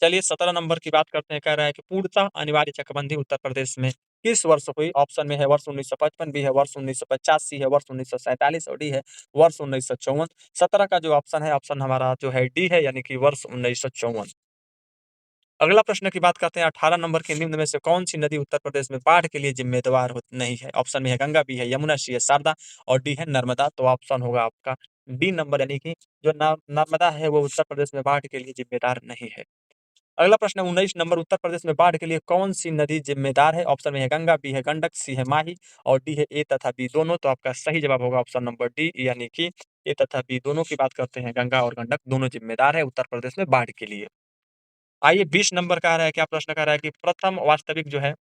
चलिए 17 नंबर की बात करते हैं। कह रहा है कि पूर्णतः अनिवार्य चकबंदी उत्तर प्रदेश में किस वर्ष हुई? ऑप्शन में है वर्ष 1955, बी है वर्ष 1950, सी है वर्ष 1947 और डी है वर्ष 1954। 17 का जो ऑप्शन है, ऑप्शन हमारा जो है डी है, यानी कि वर्ष 1954। अगला प्रश्न की बात करते हैं। 18 नंबर के निम्न में से कौन-सी नदी उत्तर प्रदेश में बाढ़ के लिए जिम्मेदार हो नहीं है? ऑप्शन में है गंगा, बी है यमुना, सी है शारदा और डी है नर्मदा। तो ऑप्शन होगा आपका डी नंबर, यानी कि जो नर्मदा है वो उत्तर प्रदेश में बाढ़ के लिए जिम्मेदार नहीं है। अगला प्रश्न है 19 नंबर, उत्तर प्रदेश में बाढ़ के लिए कौन-सी नदी जिम्मेदार है? ऑप्शन में है गंगा, बी है गंडक, सी है माही और डी है ए तथा बी दोनों। तो आपका सही जवाब होगा ऑप्शन नंबर डी, यानी कि ए तथा बी दोनों की बात करते हैं। गंगा और गंडक दोनों जिम्मेदार है उत्तर प्रदेश में बाढ़ के लिए। आइए 20 नंबर का आ रहा है, क्या प्रश्न कह रहा है कि प्रथम वास्तविक जो है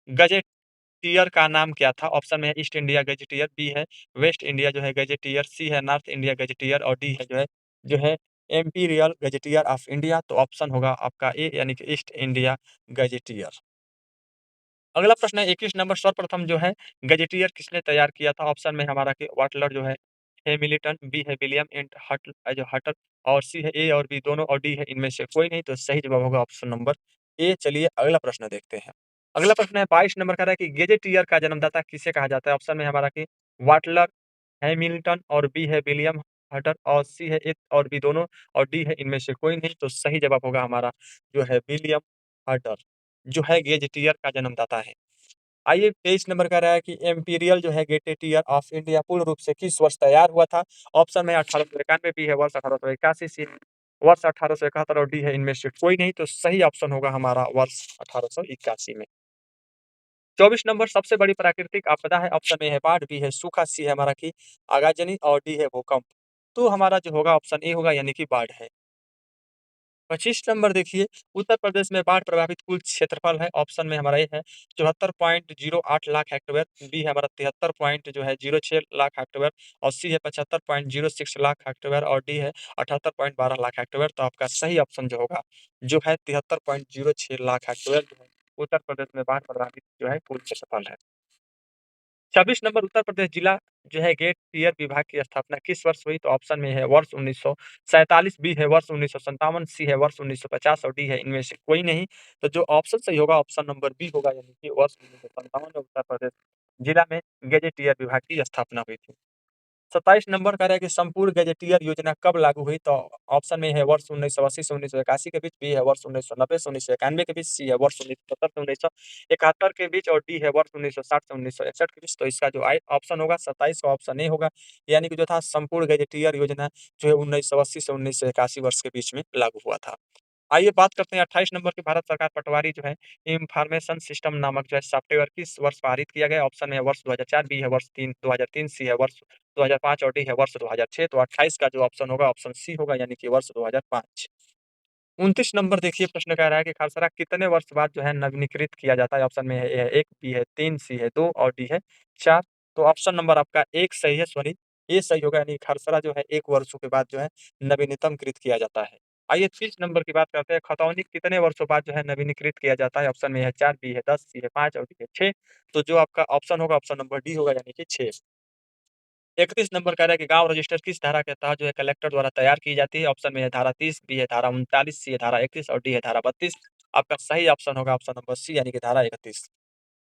गजेटियर का नाम क्या था? ऑप्शन में है ईस्ट इंडिया गजेटियर, बी है वेस्ट इंडिया जो है गजेटियर, सी है नॉर्थ इंडिया गजेटियर और डी है जो है इंपीरियल गजेटियर ऑफ इंडिया। तो ऑप्शन होगा आपका ए, यानी कि ईस्ट इंडिया गजेटियर। अगला प्रश्न है 21 नंबर, सर्वप्रथम जो है गजेटियर किसने तैयार किया था? ऑप्शन में हमारा कि वाटलर जो है हैमिल्टन, बी है विलियम एंड जो हटर और सी है ए और बी दोनों और डी है इनमें से कोई नहीं। तो सही जवाब होगा ऑप्शन नंबर ए। चलिए अगला प्रश्न देखते हैं। अगला प्रश्न है 22 नंबर, कह रहा है कि गजेटियर का जन्मदाता किसे कहा जाता है? ऑप्शन में हमारा कि वाटलर, हैमिल्टन और बी है विलियम हटर और सी है ए और बी दोनों और डी है इनमें से कोई नहीं। तो सही जवाब होगा हमारा जो है विलियम हटर, जो है गजेटियर का जन्मदाता है। आइए 23 नंबर कह रहा है कि इम्पीरियल जो है गजेटियर ऑफ इंडिया पूर्ण रूप से किस वर्ष तैयार हुआ था? ऑप्शन में 1891, बी है वर्ष 1881, सी वर्ष 1871 और डी है इनमें से कोई नहीं। तो सही ऑप्शन होगा हमारा वर्ष 1881 में। 24 नंबर, सबसे बड़ी प्राकृतिक आपदा है? ऑप्शन ए है बाढ़, बी है सूखा, सी है हमारा कि आगाजनी और डी है भूकंप। तो हमारा जो होगा ऑप्शन ए होगा, यानी कि बाढ़ है। 25 नंबर देखिए, उत्तर प्रदेश में बाढ़ प्रभावित कुल क्षेत्रफल है। ऑप्शन में हमारा ये है 74.08 लाख हेक्टेयर, बी है हमारा 73 पॉइंट जो है 06 लाख हेक्टेयर और सी है 75.06 लाख हेक्टेयर और डी है 78.12 लाख हेक्टेयर। तो आपका सही ऑप्शन जो होगा जो है 73.06 लाख हेक्टेयर जो है उत्तर प्रदेश में बाढ़ प्रभावित जो है कुल क्षेत्रफल है। 26 नंबर, उत्तर प्रदेश जिला जो है गेट टीयर विभाग की स्थापना किस वर्ष हुई? तो ऑप्शन में है वर्ष 1947, बी है वर्ष 1957, सी है वर्ष 1950 और डी है इनमें से कोई नहीं। तो जो ऑप्शन सही होगा ऑप्शन नंबर बी होगा, यानी कि वर्ष 1957 में उत्तर प्रदेश जिला में गेजेटियर विभाग की स्थापना हुई थी। 27 नंबर कह रहा है कि संपूर्ण गजेटियर योजना कब लागू हुई? तो ऑप्शन में है वर्ष 1980 से 1981 के बीच, बी है वर्ष 1990 से 1991 के बीच, सी है वर्ष 1970 से 1971 के बीच और डी है वर्ष 1960 से 1961 के बीच। तो इसका जो ऑप्शन होगा 27 का ऑप्शन ए होगा, यानी कि जो था संपूर्ण गजेटियर योजना जो है 1980 से 1981 वर्ष के बीच में लागू हुआ था। आइए बात करते हैं 28 नंबर की। भारत सरकार पटवारी जो है इन्फॉर्मेशन सिस्टम नामक जो है सॉफ्टवेयर किस वर्ष पारित किया गया? ऑप्शन में है वर्ष 2004, बी है वर्ष 2003, सी है वर्ष 2005 और डी है वर्ष 2006। तो 28 का जो ऑप्शन होगा ऑप्शन सी होगा, यानी कि वर्ष 2005। 29 नंबर देखिए प्रश्न कह रहा है कि खसरा कितने वर्ष बाद जो है नवीनीकृत किया जाता है? ऑप्शन में है ए है 1, बी है 3, सी है 2 और डी है 4। तो ऑप्शन नंबर आपका 1 सही है, सॉरी ये सही होगा, यानी खरसरा जो है 1 वर्षों के बाद जो है नवीनतमकृत किया जाता है। आइए 30 नंबर की बात करते हैं, खतौनी कितने वर्षों बाद जो है नवीनीकृत किया जाता है? ऑप्शन में है 4, बी है 10, सी है 5 और डी है 6। तो जो आपका ऑप्शन होगा ऑप्शन नंबर डी होगा, यानी कि 6। 31 नंबर कह रहा है कि गाँव रजिस्टर किस धारा के तहत जो है कलेक्टर द्वारा तैयार की जाती है? ऑप्शन में है धारा 30, बी है धारा 39, सी है धारा 31 और डी है धारा 32। आपका सही ऑप्शन होगा ऑप्शन नंबर सी, यानी कि धारा 31।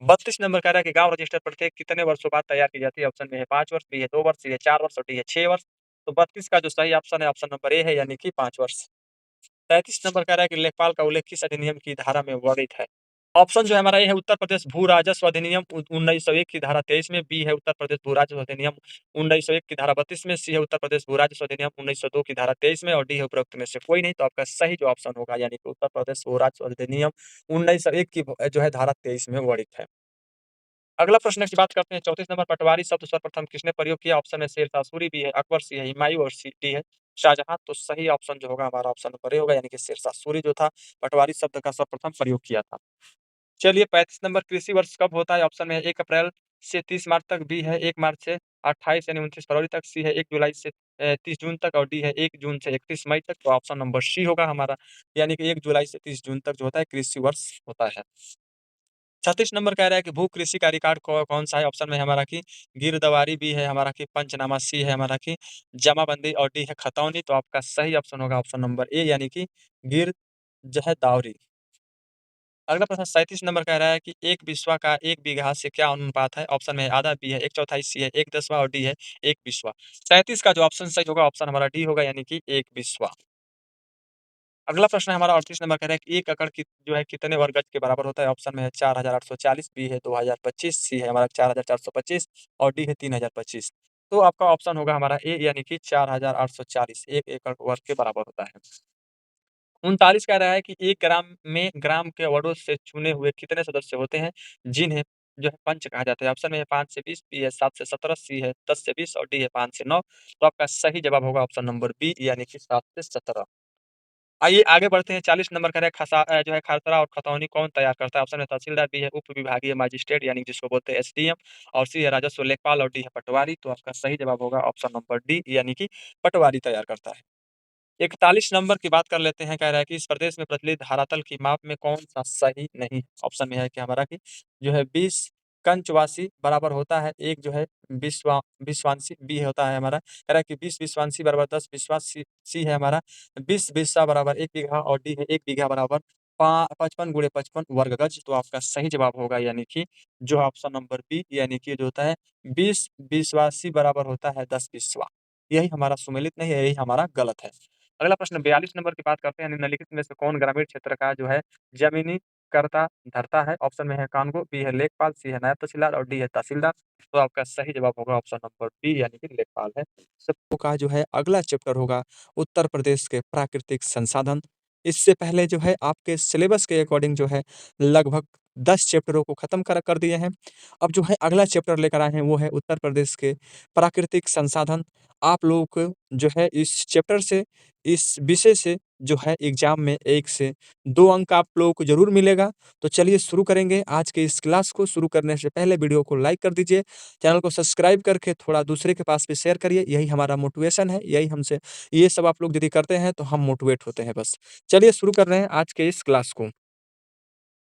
32 नंबर कह रहा है कि गाँव रजिस्टर प्रत्येक कितने वर्षों बाद तैयार की जाती है? ऑप्शन में है 5 वर्ष, बी है 2 वर्ष, सी है 4 वर्ष और डी है 6 वर्ष। तो 32 का जो सही ऑप्शन है ऑप्शन नंबर ए है, यानी कि 5 वर्ष। 33 नंबर कह रहा है कि लेखपाल का उल्लेख किस अधिनियम की धारा में वर्णित है? ऑप्शन जो है हमारा, ए है उत्तर प्रदेश भू राजस्व अधिनियम 1901 की धारा 23 में, बी है उत्तर प्रदेश भू राजस्व अधिनियम 1901 की धारा 32 में, सी है उत्तर प्रदेश भू राजस्व अधिनियम 1902 की धारा 23 में और डी है उपरोक्त में से कोई नहीं। तो आपका सही जो ऑप्शन होगा, यानी कि उत्तर प्रदेश भू राजस्व अधिनियम 1901 की जो है धारा 23 में वर्णित है। अगला प्रश्न की बात करते हैं, 34 नंबर, पटवारी शब्द सर्वप्रथम किसने प्रयोग किया? ऑप्शन में शेरशाह सूरी, बी है अकबर, सी है हुमायूं और सी डी है शाहजहां। तो सही ऑप्शन जो होगा हमारा ऑप्शन नंबर ए होगा, यानी कि शेरशाह सूरी जो था पटवारी शब्द का सर्वप्रथम प्रयोग किया था। चलिए 35 नंबर, कृषि वर्ष कब होता है? ऑप्शन में है 1 अप्रैल से 30 मार्च तक, बी है 1 मार्च से 28 यानी 29 फरवरी तक, सी है 1 जुलाई से 30 जून तक और डी है 1 जून से 31 मई तक। तो ऑप्शन नंबर सी होगा हमारा, यानी कि 1 जुलाई से 30 जून तक जो होता है कृषि वर्ष होता है। 36 नंबर कह रहा है कि भू कृषि का रिकॉर्ड कौन सा है? ऑप्शन में है हमारा कि गिरदवारी, बी है हमारा कि पंचनामा, सी है हमारा कि जमाबंदी और डी है खतौनी। तो आपका सही ऑप्शन होगा ऑप्शन नंबर ए, यानी कि गिर जो है दावरी। अगला प्रश्न 37 नंबर कह रहा है कि एक बिस्वा का 1 बीघा से क्या अनुपात है? ऑप्शन में है आधा, बी है 1/4, सी है 1/10 और डी है 1 बिस्वा। 37 का जो ऑप्शन सही होगा ऑप्शन हमारा डी होगा, यानी कि 1 बिस्वा। अगला प्रश्न है हमारा 38 नंबर कह रहा है कि 1 एकड़ की जो है कितने वर्ग गज के बराबर होता है? ऑप्शन में है 4840, बी है 2025, सी है हमारा 4425 और डी है 3025। तो आपका ऑप्शन होगा हमारा ए, यानी कि 4840 1 एकड़ वर्ग के बराबर होता है। 39 कह रहा है कि 1 ग्राम में ग्राम के वर्डों से चुने हुए कितने सदस्य होते हैं, जिन्हें जो है पंच कहा जाता है? ऑप्शन में है 5 से 20, बी है 7 से 17, सी है 10 से 20 और डी है 5 से 9। तो आपका सही जवाब होगा ऑप्शन नंबर बी, यानी कि 7 से 17। आइए आगे बढ़ते हैं, 40 नंबर कह रहा है जो है खसरा और खतौनी कौन तैयार करता है? ऑप्शन में तहसीलदार, बी है उप विभागीय मजिस्ट्रेट यानी जिसको बोलते हैं एसडीएम और सी है राजस्व लेखपाल और डी है पटवारी। तो आपका सही जवाब होगा ऑप्शन नंबर डी, यानी कि पटवारी तैयार करता है। 41 नंबर की बात कर लेते हैं, कह रहा है कि इस प्रदेश में प्रचलित धरातल की माप में कौन-सा सही नहीं है? ऑप्शन में है कि हमारा कि जो है 20 कंचवासी बराबर होता है 1 जो है विश्वांसी, बी होता है हमारा, कह रहा है कि 20 विश्वांसी बराबर 10 विश्वास, सी है हमारा 20 बिस्सा बराबर 1 बीघा और डी है 1 बीघा बराबर पा 55 गुणे 55 वर्ग गज। तो आपका सही जवाब होगा, यानी कि जो ऑप्शन नंबर बी, यानी कि जो होता है 20 विश्वासी बराबर होता है 10 बिस्वा। यही हमारा सुमेलित नहीं है, यही हमारा गलत है। अगला प्रश्न 42 नंबर की बात करते हैं, निम्नलिखित में से कौन ग्रामीण क्षेत्र का जो है जमीनी कर्ता धरता है? ऑप्शन में है कानगो, बी है लेखपाल, सी है नायब तहसीलदार और डी है तहसीलदार। तो आपका सही जवाब होगा ऑप्शन नंबर बी, यानी कि लेखपाल है। सबको का जो है अगला चैप्टर होगा उत्तर प्रदेश के प्राकृतिक संसाधन। इससे पहले जो है आपके सिलेबस के अकॉर्डिंग जो है लगभग 10 चैप्टरों को खत्म कर दिए हैं। अब जो है अगला चैप्टर लेकर आए हैं वो है उत्तर प्रदेश के प्राकृतिक संसाधन। आप लोगों को जो है इस चैप्टर से, इस विषय से जो है एग्ज़ाम में 1 से 2 अंक आप लोगों को ज़रूर मिलेगा। तो चलिए शुरू करेंगे आज के इस क्लास को। शुरू करने से पहले वीडियो को लाइक कर दीजिए, चैनल को सब्सक्राइब करके थोड़ा दूसरे के पास भी शेयर करिए। यही हमारा मोटिवेशन है, यही हमसे ये सब आप लोग यदि करते हैं तो हम मोटिवेट होते हैं बस। चलिए शुरू कर रहे हैं आज के इस क्लास को।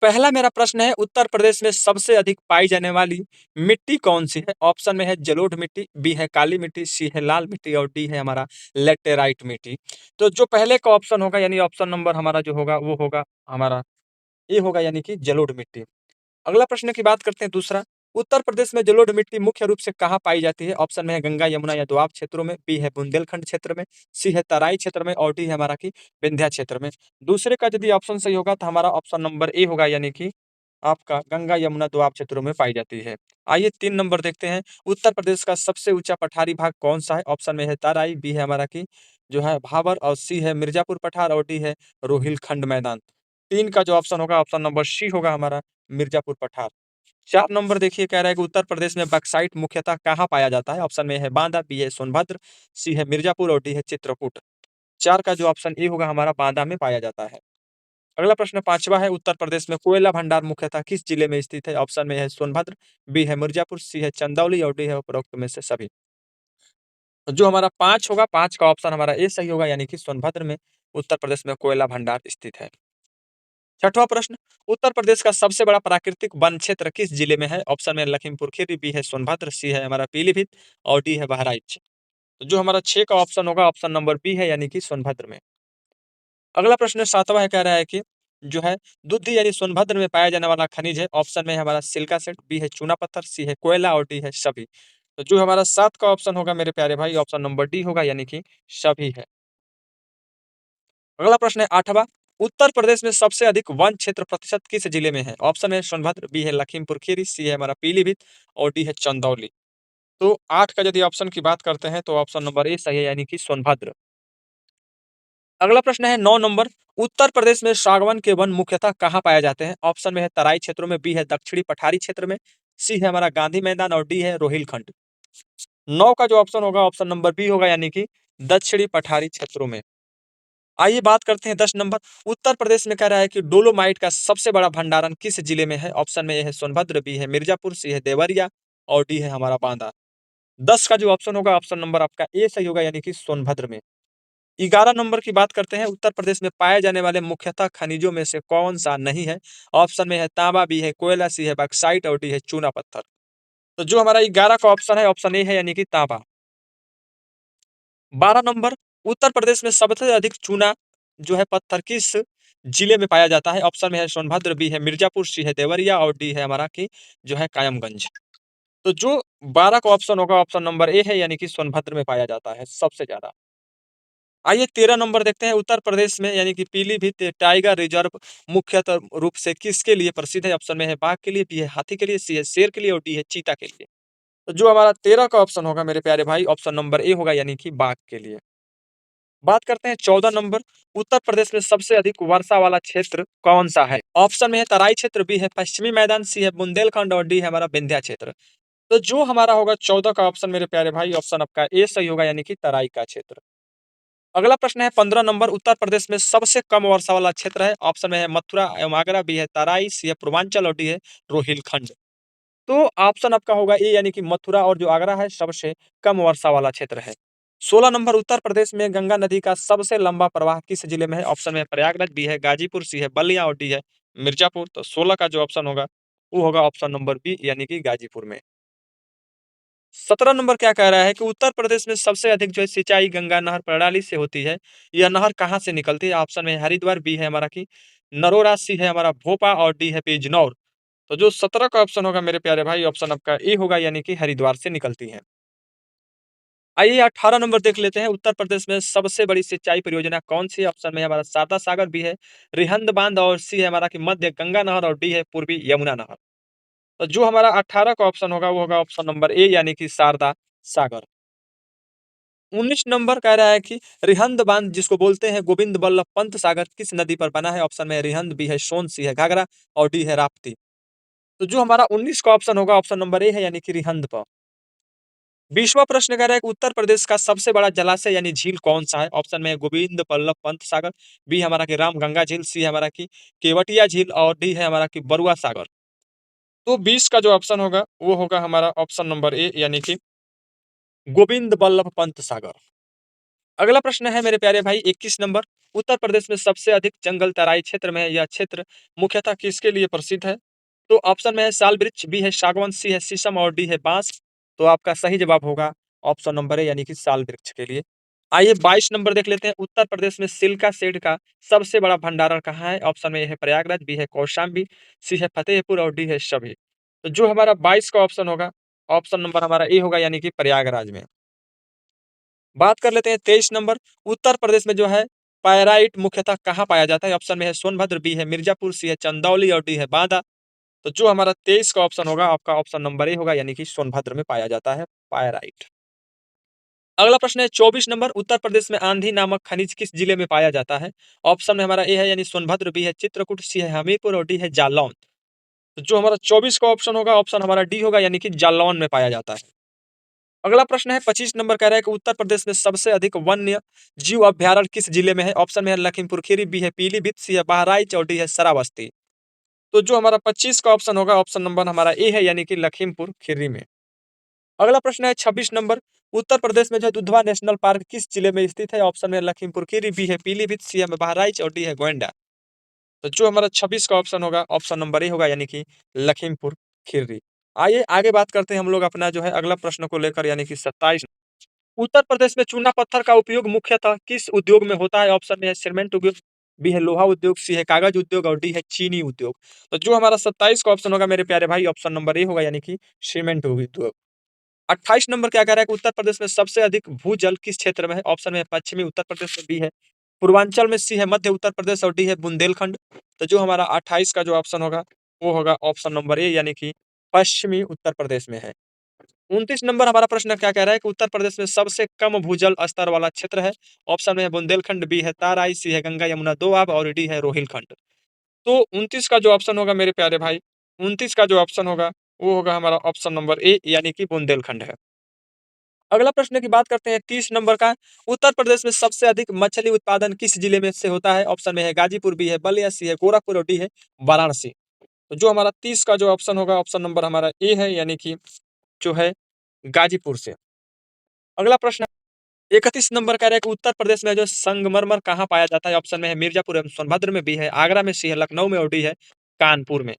पहला मेरा प्रश्न है, उत्तर प्रदेश में सबसे अधिक पाई जाने वाली मिट्टी कौन-सी है? ऑप्शन में है जलोढ़ मिट्टी, बी है काली मिट्टी, सी है लाल मिट्टी और डी है हमारा लैटेराइट मिट्टी। तो जो पहले का ऑप्शन होगा, यानी ऑप्शन नंबर हमारा जो होगा वो होगा हमारा ए होगा, यानी कि जलोढ़ मिट्टी। अगला प्रश्न की बात करते हैं दूसरा, उत्तर प्रदेश में जलोढ़ मिट्टी मुख्य रूप से कहाँ पाई जाती है? ऑप्शन में है गंगा, यमुना या दोआब क्षेत्रों में, बी है बुंदेलखंड क्षेत्र में, सी है तराई क्षेत्र में और डी है हमारा कि विंध्या क्षेत्र में। दूसरे का यदि ऑप्शन सही होगा तो हमारा ऑप्शन नंबर ए होगा, यानी कि आपका गंगा, यमुना, दोआब क्षेत्रों में पाई जाती है। आइए 3 नंबर देखते हैं, उत्तर प्रदेश का सबसे ऊँचा पठारी भाग कौन-सा है? ऑप्शन में है तराई, बी है हमारा कि जो है भाबर और सी है मिर्ज़ापुर पठार और डी है रोहिलखंड मैदान। 3 का जो ऑप्शन होगा ऑप्शन नंबर सी होगा हमारा मिर्ज़ापुर पठार। 4 नंबर देखिए, कह रहा है कि उत्तर प्रदेश में बॉक्साइट मुख्यतः कहाँ पाया जाता है? ऑप्शन में है बांदा, बी है सोनभद्र, सी है मिर्ज़ापुर और डी है चित्रकूट। 4 का जो ऑप्शन ए होगा हमारा बांदा में पाया जाता है। अगला प्रश्न 5वां है, उत्तर प्रदेश में कोयला भंडार मुख्यतः किस जिले में स्थित है? ऑप्शन में है सोनभद्र, बी है मिर्जापुर, सी है चंदौली और डी है उपरोक्त में से सभी। तो जो हमारा 5 होगा, 5 का ऑप्शन हमारा ए सही होगा, यानी कि सोनभद्र में उत्तर प्रदेश में कोयला भंडार स्थित है। 6वां प्रश्न, उत्तर प्रदेश का सबसे बड़ा प्राकृतिक वन क्षेत्र किस जिले में है? ऑप्शन में लखीमपुर खीरी, बी है सोनभद्र, सी है हमारा पीलीभीत और डी है बहराइच। तो जो हमारा 6 का ऑप्शन होगा, ऑप्शन नंबर बी है, यानी कि सोनभद्र में। अगला प्रश्न 7वां है, कह रहा है कि जो है दूधी यानी सोनभद्र में पाया जाने वाला खनिज है। ऑप्शन में है हमारा सिलिका सेट, बी है चूना पत्थर, सी है कोयला और डी है सभी। तो जो हमारा 7 का ऑप्शन होगा मेरे प्यारे भाई, ऑप्शन नंबर डी होगा, यानी कि सभी है। अगला प्रश्न है 8वां, उत्तर प्रदेश में सबसे अधिक वन क्षेत्र प्रतिशत किस जिले में है? ऑप्शन है सोनभद्र, बी है लखीमपुर खीरी, सी है हमारा पीलीभीत और डी है चंदौली। तो 8 का यदि ऑप्शन की बात करते हैं तो ऑप्शन नंबर ए सही है, यानी कि सोनभद्र। अगला प्रश्न है 9 नंबर, उत्तर प्रदेश में सागवान के वन मुख्यतः कहाँ पाए जाते हैं? ऑप्शन में है तराई क्षेत्रों में, बी है दक्षिणी पठारी क्षेत्र में, सी है हमारा गांधी मैदान और डी है रोहिलखंड। 9 का जो ऑप्शन होगा, ऑप्शन नंबर बी होगा, यानी कि दक्षिणी पठारी क्षेत्रों में। आइए बात करते हैं 10 नंबर, उत्तर प्रदेश में कह रहा है कि डोलोमाइट का सबसे बड़ा भंडारण किस जिले में है? ऑप्शन में ए है सोनभद्र, बी है मिर्जापुर, सी है देवरिया और डी है हमारा बांदा। 10 का जो ऑप्शन होगा, ऑप्शन नंबर आपका ए सही होगा, यानी कि सोनभद्र में। 11 नंबर की बात करते हैं, उत्तर प्रदेश में पाए जाने वाले मुख्यतः खनिजों में से कौन सा नहीं है? ऑप्शन में है तांबा, बी है कोयला, सी है बॉक्साइट और डी है चूना पत्थर। तो जो हमारा 11 का ऑप्शन है, ऑप्शन ए है, यानी कि तांबा। 12 नंबर, उत्तर प्रदेश में सबसे अधिक चूना जो है पत्थर किस जिले में पाया जाता है? ऑप्शन में है सोनभद्र, बी है मिर्जापुर, सी है देवरिया और डी है हमारा की जो है कायमगंज। तो जो 12 का ऑप्शन होगा, ऑप्शन नंबर ए है, यानी कि सोनभद्र में पाया जाता है सबसे ज्यादा। आइए 13 नंबर देखते हैं, उत्तर प्रदेश में यानी कि पीलीभीत टाइगर रिजर्व मुख्यतः रूप से किसके लिए प्रसिद्ध है? ऑप्शन में है बाघ के लिए, बी है हाथी के लिए, सी है शेर के लिए और डी है चीता के लिए। तो जो हमारा 13 का ऑप्शन होगा मेरे प्यारे भाई, ऑप्शन नंबर ए होगा, यानी कि बाघ के लिए। बात करते हैं 14 नंबर, उत्तर प्रदेश में सबसे अधिक वर्षा वाला क्षेत्र कौन सा है? ऑप्शन में है तराई क्षेत्र, बी है पश्चिमी मैदान, सी है बुंदेलखंड और डी है हमारा विंध्या क्षेत्र। तो जो हमारा होगा 14 का ऑप्शन मेरे प्यारे भाई, ऑप्शन आपका ए सही होगा, यानी कि तराई का क्षेत्र। अगला प्रश्न है 15 नंबर, उत्तर प्रदेश में सबसे कम वर्षा वाला क्षेत्र है। ऑप्शन में है मथुरा एवं आगरा, बी है तराई, सी है पूर्वांचल और डी है रोहिलखंड। तो ऑप्शन आपका होगा ए, यानी कि मथुरा और जो आगरा है सबसे कम वर्षा वाला क्षेत्र है। 16 नंबर, उत्तर प्रदेश में गंगा नदी का सबसे लंबा प्रवाह किस जिले में है? ऑप्शन में प्रयागराज, बी है गाजीपुर, सी है बलिया और डी है मिर्जापुर। तो 16 का जो ऑप्शन होगा वो होगा ऑप्शन नंबर बी, यानी कि गाजीपुर में। 17 नंबर क्या कह रहा है कि उत्तर प्रदेश में सबसे अधिक जो है सिंचाई गंगा नहर प्रणाली से होती है। यह नहर कहाँ से निकलती है? ऑप्शन में हरिद्वार, बी है हमारा की नरोरा, सी है हमारा भोपा और डी है बिजनौर। तो जो 17 का ऑप्शन होगा मेरे प्यारे भाई, ऑप्शन आपका ए होगा, यानी कि हरिद्वार से निकलती है। आइए 18 नंबर देख लेते हैं, उत्तर प्रदेश में सबसे बड़ी सिंचाई परियोजना कौन सी है? ऑप्शन में हमारा शारदा सागर, बी है रिहंद बांध और सी है हमारा की मध्य गंगा नहर और डी है पूर्वी यमुना नहर। तो जो हमारा 18 का ऑप्शन होगा वो होगा ऑप्शन नंबर ए, यानी कि शारदा सागर। 19 नंबर कह रहा है कि रिहंद बांध जिसको बोलते हैं गोविंद बल्लभ पंत सागर किस नदी पर बना है? ऑप्शन में है रिहंद, बी है सोन, सी है घाघरा और डी है राप्ती। तो जो हमारा 19 का ऑप्शन होगा, ऑप्शन नंबर ए है, यानी कि रिहंद पर। 20वां प्रश्न कह रहा है कि उत्तर प्रदेश का सबसे बड़ा जलाशय यानी झील कौन सा है? ऑप्शन में है गोविंद बल्लभ पंत सागर, बी हमारा की राम गंगा झील, सी हमारा की केवटिया झील और डी है हमारा की बरुआ सागर। तो 20 का जो ऑप्शन होगा वो होगा हमारा ऑप्शन नंबर ए, यानी कि गोविंद बल्लभ पंत सागर। अगला प्रश्न है मेरे प्यारे भाई 21 नंबर, उत्तर प्रदेश में सबसे अधिक जंगल तराई क्षेत्र में है। यह क्षेत्र मुख्यतः किसके लिए प्रसिद्ध है? तो ऑप्शन में है साल वृक्ष, बी है सागवान, सी है शीशम और डी है बांस। तो आपका सही जवाब होगा ऑप्शन नंबर है, यानी कि साल वृक्ष के लिए। आइए 22 नंबर देख लेते हैं, उत्तर प्रदेश में सिल्का सेड का सबसे बड़ा भंडारण कहाँ है? ऑप्शन में है प्रयागराज, बी है कौशाम्बी, सी है फतेहपुर और डी है सभी। तो जो हमारा 22 का ऑप्शन होगा, ऑप्शन नंबर हमारा ए होगा, यानी कि प्रयागराज में। बात कर लेते हैं 23 नंबर, उत्तर प्रदेश में जो है पायराइट मुख्यतः कहाँ पाया जाता है? ऑप्शन में है सोनभद्र, बी है मिर्जापुर, सी है चंदौली और डी है बांदा। तो जो हमारा 23 का ऑप्शन होगा आपका ऑप्शन नंबर ए होगा, यानी कि सोनभद्र में पाया जाता है पायराइट। अगला प्रश्न है 24 नंबर, उत्तर प्रदेश में आंधी नामक खनिज किस जिले में पाया जाता है? ऑप्शन में हमारा ए है, यानी सोनभद्र, बी है चित्रकूट, सी है हमीरपुर और डी है जालौन। तो जो हमारा 24 का ऑप्शन होगा, ऑप्शन हमारा डी होगा, यानी कि जालौन में पाया जाता है। अगला प्रश्न है 25 नंबर कह रहा है कि उत्तर प्रदेश में सबसे अधिक वन्य जीव अभ्यारण्य किस जिले में है? ऑप्शन में है लखीमपुर खीरी, बी है पीलीभीत, सी है बहराइच और डी है श्रावस्ती। तो जो हमारा 25 का ऑप्शन होगा, ऑप्शन नंबर हमारा ए है, यानी कि लखीमपुर खीरी में। अगला प्रश्न है 26 नंबर, उत्तर प्रदेश में जो है दुधवा नेशनल पार्क किस जिले में स्थित है? ऑप्शन में लखीमपुर खीरी, बी है पीलीभीत, सी है बहराइच और डी है गोंडा। तो जो हमारा 26 का ऑप्शन होगा, ऑप्शन नंबर ए होगा, यानी कि लखीमपुर खीरी। आइए आगे बात करते हैं हम लोग अपना जो है अगला प्रश्न को लेकर, यानी कि 27। उत्तर प्रदेश में चूना पत्थर का उपयोग मुख्यतः किस उद्योग में होता है? ऑप्शन में है सीमेंट उद्योग, बी है लोहा उद्योग, सी है कागज उद्योग और डी है चीनी उद्योग। तो जो हमारा 27 का ऑप्शन होगा मेरे प्यारे भाई, ऑप्शन नंबर ए होगा, यानी कि सीमेंट उद्योग। 28 नंबर क्या कह रहा है कि उत्तर प्रदेश में सबसे अधिक भूजल किस क्षेत्र में है? ऑप्शन में है पश्चिमी उत्तर प्रदेश में, बी है पूर्वांचल में, सी है मध्य उत्तर प्रदेश और डी है बुंदेलखंड। तो जो हमारा 28 का जो ऑप्शन होगा वो होगा ऑप्शन नंबर ए, यानी कि पश्चिमी उत्तर प्रदेश में है। 29 नंबर हमारा प्रश्न क्या कह रहा है कि उत्तर प्रदेश में सबसे कम भूजल स्तर वाला क्षेत्र है? ऑप्शन में है बुंदेलखंड, बी है ताराई, सी है गंगा यमुना दोआब और डी है रोहिलखंड। तो 29 का जो ऑप्शन होगा मेरे प्यारे भाई, 29 का जो ऑप्शन होगा वो होगा हमारा ऑप्शन नंबर ए, यानी कि बुंदेलखंड है। अगला प्रश्न की बात करते हैं 30 नंबर का, उत्तर प्रदेश में सबसे अधिक मछली उत्पादन किस जिले में से होता है? ऑप्शन में है गाजीपुर, बी है बलिया, सी है गोरखपुर और डी है वाराणसी। तो जो हमारा 30 का जो ऑप्शन होगा, ऑप्शन नंबर हमारा ए है, यानी कि जो है गाजीपुर से। अगला प्रश्न 31 नंबर कह रहा है कि उत्तर प्रदेश में जो संगमरमर कहाँ पाया जाता है? ऑप्शन में है मिर्जापुर एवं सोनभद्र में, बी है आगरा में, सी है लखनऊ में और डी है कानपुर में।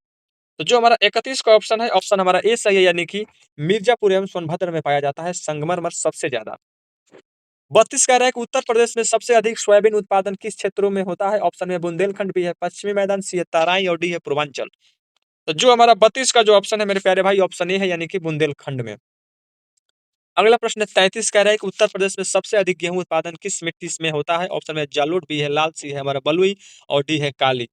तो जो हमारा 31 का ऑप्शन है, ऑप्शन हमारा ए सही है, यानी कि मिर्जापुर एवं सोनभद्र में पाया जाता है संगमरमर सबसे ज्यादा। 32 कह रहा है कि उत्तर प्रदेश में सबसे अधिक सोयाबीन उत्पादन किस क्षेत्रों में होता है? ऑप्शन में बुंदेलखंड, बी है पश्चिमी मैदान, सी है तराई और डी है पूर्वांचल। तो जो हमारा 32 का जो ऑप्शन है मेरे प्यारे भाई, ऑप्शन ए है, यानी कि बुंदेलखंड में। अगला प्रश्न 33 कह रहा है कि उत्तर प्रदेश में सबसे अधिक गेहूं उत्पादन किस मिट्टी में होता है? ऑप्शन में जालोट, बी है लाल, सी है हमारा बलुई और डी है काली।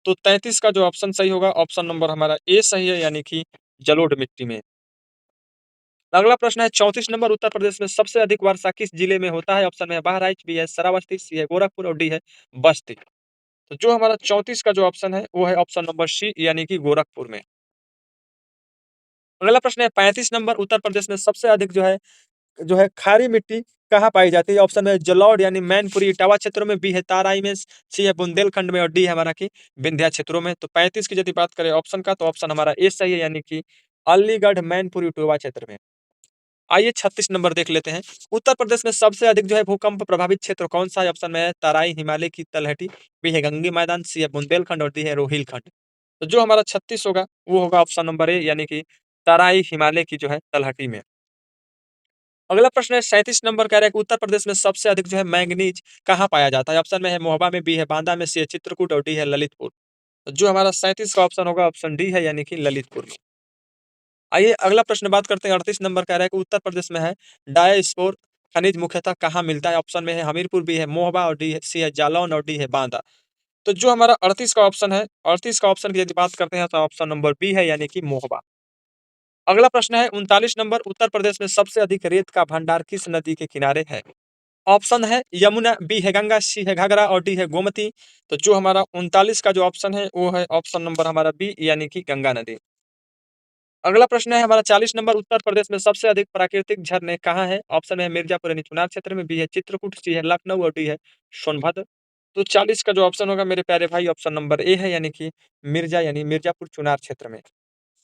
तो 33 का जो ऑप्शन सही होगा, ऑप्शन नंबर हमारा ए सही है, यानी कि जलोढ़ मिट्टी में। अगला प्रश्न है 34 नंबर, उत्तर प्रदेश में सबसे अधिक वर्षा किस जिले में होता है? ऑप्शन में है बहराइच, बी है श्रावस्ती, सी है गोरखपुर और डी है बस्ती। तो जो हमारा 34 का जो ऑप्शन है वो है ऑप्शन नंबर सी, यानी कि गोरखपुर में। अगला प्रश्न है 35 नंबर, उत्तर प्रदेश में सबसे अधिक जो है खारी मिट्टी कहाँ पाई जाती है? ऑप्शन में जलौढ़ यानी मैनपुरी इटावा क्षेत्रों में, बी है ताराई में, सी है बुंदेलखंड में और डी है हमारा की विंध्या क्षेत्रों में। तो 35 की यदि बात करें ऑप्शन का, तो ऑप्शन हमारा ए सही है, यानी कि अलीगढ़ मैनपुरी इटावा क्षेत्र में। आइए 36 नंबर देख लेते हैं, उत्तर प्रदेश में सबसे अधिक जो है भूकंप प्रभावित क्षेत्र कौन सा है? ऑप्शन में है तराई, हिमालय की तलहटी, बी है गंगे मैदान, सी है बुंदेलखंड और डी है रोहिलखंड। तो जो हमारा 36 होगा वो होगा ऑप्शन नंबर ए, यानी कि तराई हिमालय की जो है तलहटी में। अगला प्रश्न है 37 नंबर कह रहा है कि उत्तर प्रदेश में सबसे अधिक जो है मैंगनीज कहाँ पाया जाता है? ऑप्शन में है मोहबा में, बी है बांदा में, सी है चित्रकूट और डी है ललितपुर। तो जो हमारा 37 का ऑप्शन होगा, ऑप्शन डी है, यानी कि ललितपुर में। आइए अगला प्रश्न बात करते हैं 38 नंबर कह रहा है कि उत्तर प्रदेश में है डायस्पोर खनिज मुख्यतः कहाँ मिलता है? ऑप्शन में है हमीरपुर, बी है मोहबा और डी है सी है जालौन और डी है बांदा। तो जो हमारा 38 का ऑप्शन है, 38 का ऑप्शन की यदि बात करते हैं तो ऑप्शन नंबर बी है, यानी कि मोहबा। अगला प्रश्न है 39 नंबर, उत्तर प्रदेश में सबसे अधिक रेत का भंडार किस नदी के किनारे है? ऑप्शन है यमुना, बी है गंगा, सी है घाघरा और डी है गोमती। तो जो हमारा 39 का जो ऑप्शन है वो है ऑप्शन नंबर हमारा बी, यानी कि गंगा नदी। अगला प्रश्न है हमारा 40 नंबर, उत्तर प्रदेश में सबसे अधिक प्राकृतिक झरने कहाँ है? ऑप्शन है मिर्जापुर यानी चुनार क्षेत्र में, बी है चित्रकूट, सी है लखनऊ और डी है सोनभद्र। तो 40 का जो ऑप्शन होगा मेरे प्यारे भाई, ऑप्शन नंबर ए है, यानी कि मिर्जा यानी मिर्जापुर चुनार क्षेत्र में।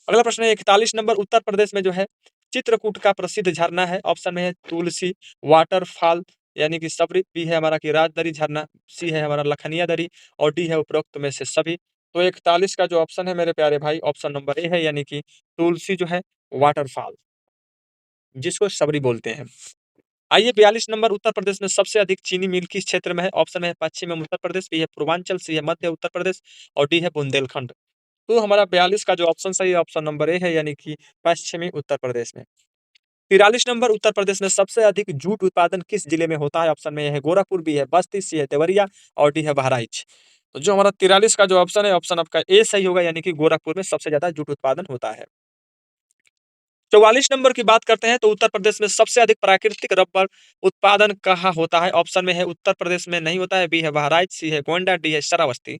अगला प्रश्न है 41 नंबर, उत्तर प्रदेश में जो है चित्रकूट का प्रसिद्ध झरना है? ऑप्शन में है तुलसी वाटरफॉल, यानी कि सबरी, बी है हमारा कि राजदरी झरना, सी है हमारा लखनिया दरी और डी है उपरोक्त में से सभी। तो 41 का जो ऑप्शन है मेरे प्यारे भाई, ऑप्शन नंबर ए है, यानी कि तुलसी जो है वाटरफॉल, जिसको सबरी बोलते हैं। आइए 42 नंबर, उत्तर प्रदेश में सबसे अधिक चीनी मिल किस क्षेत्र में है? ऑप्शन में है पश्चिम में उत्तर प्रदेश, बी है पूर्वांचल, सी है मध्य उत्तर प्रदेश और डी है बुंदेलखंड। तो हमारा 42 का जो ऑप्शन सही है, ऑप्शन नंबर ए है, यानी कि पश्चिमी उत्तर प्रदेश में। 43 नंबर, उत्तर प्रदेश में सबसे अधिक जूट उत्पादन किस जिले में होता है? ऑप्शन में है गोरखपुर, बी है बस्ती, सी है देवरिया और डी है बहराइच। तो जो हमारा 43 का जो ऑप्शन है, ऑप्शन आपका ए सही होगा, यानी कि गोरखपुर में सबसे ज्यादा जूट उत्पादन होता है। 44 नंबर की बात करते हैं तो उत्तर प्रदेश में सबसे अधिक प्राकृतिक रबर उत्पादन कहाँ होता है? ऑप्शन में है उत्तर प्रदेश में नहीं होता है, बी है बहराइच, सी है गोंडा, डी है श्रावस्ती।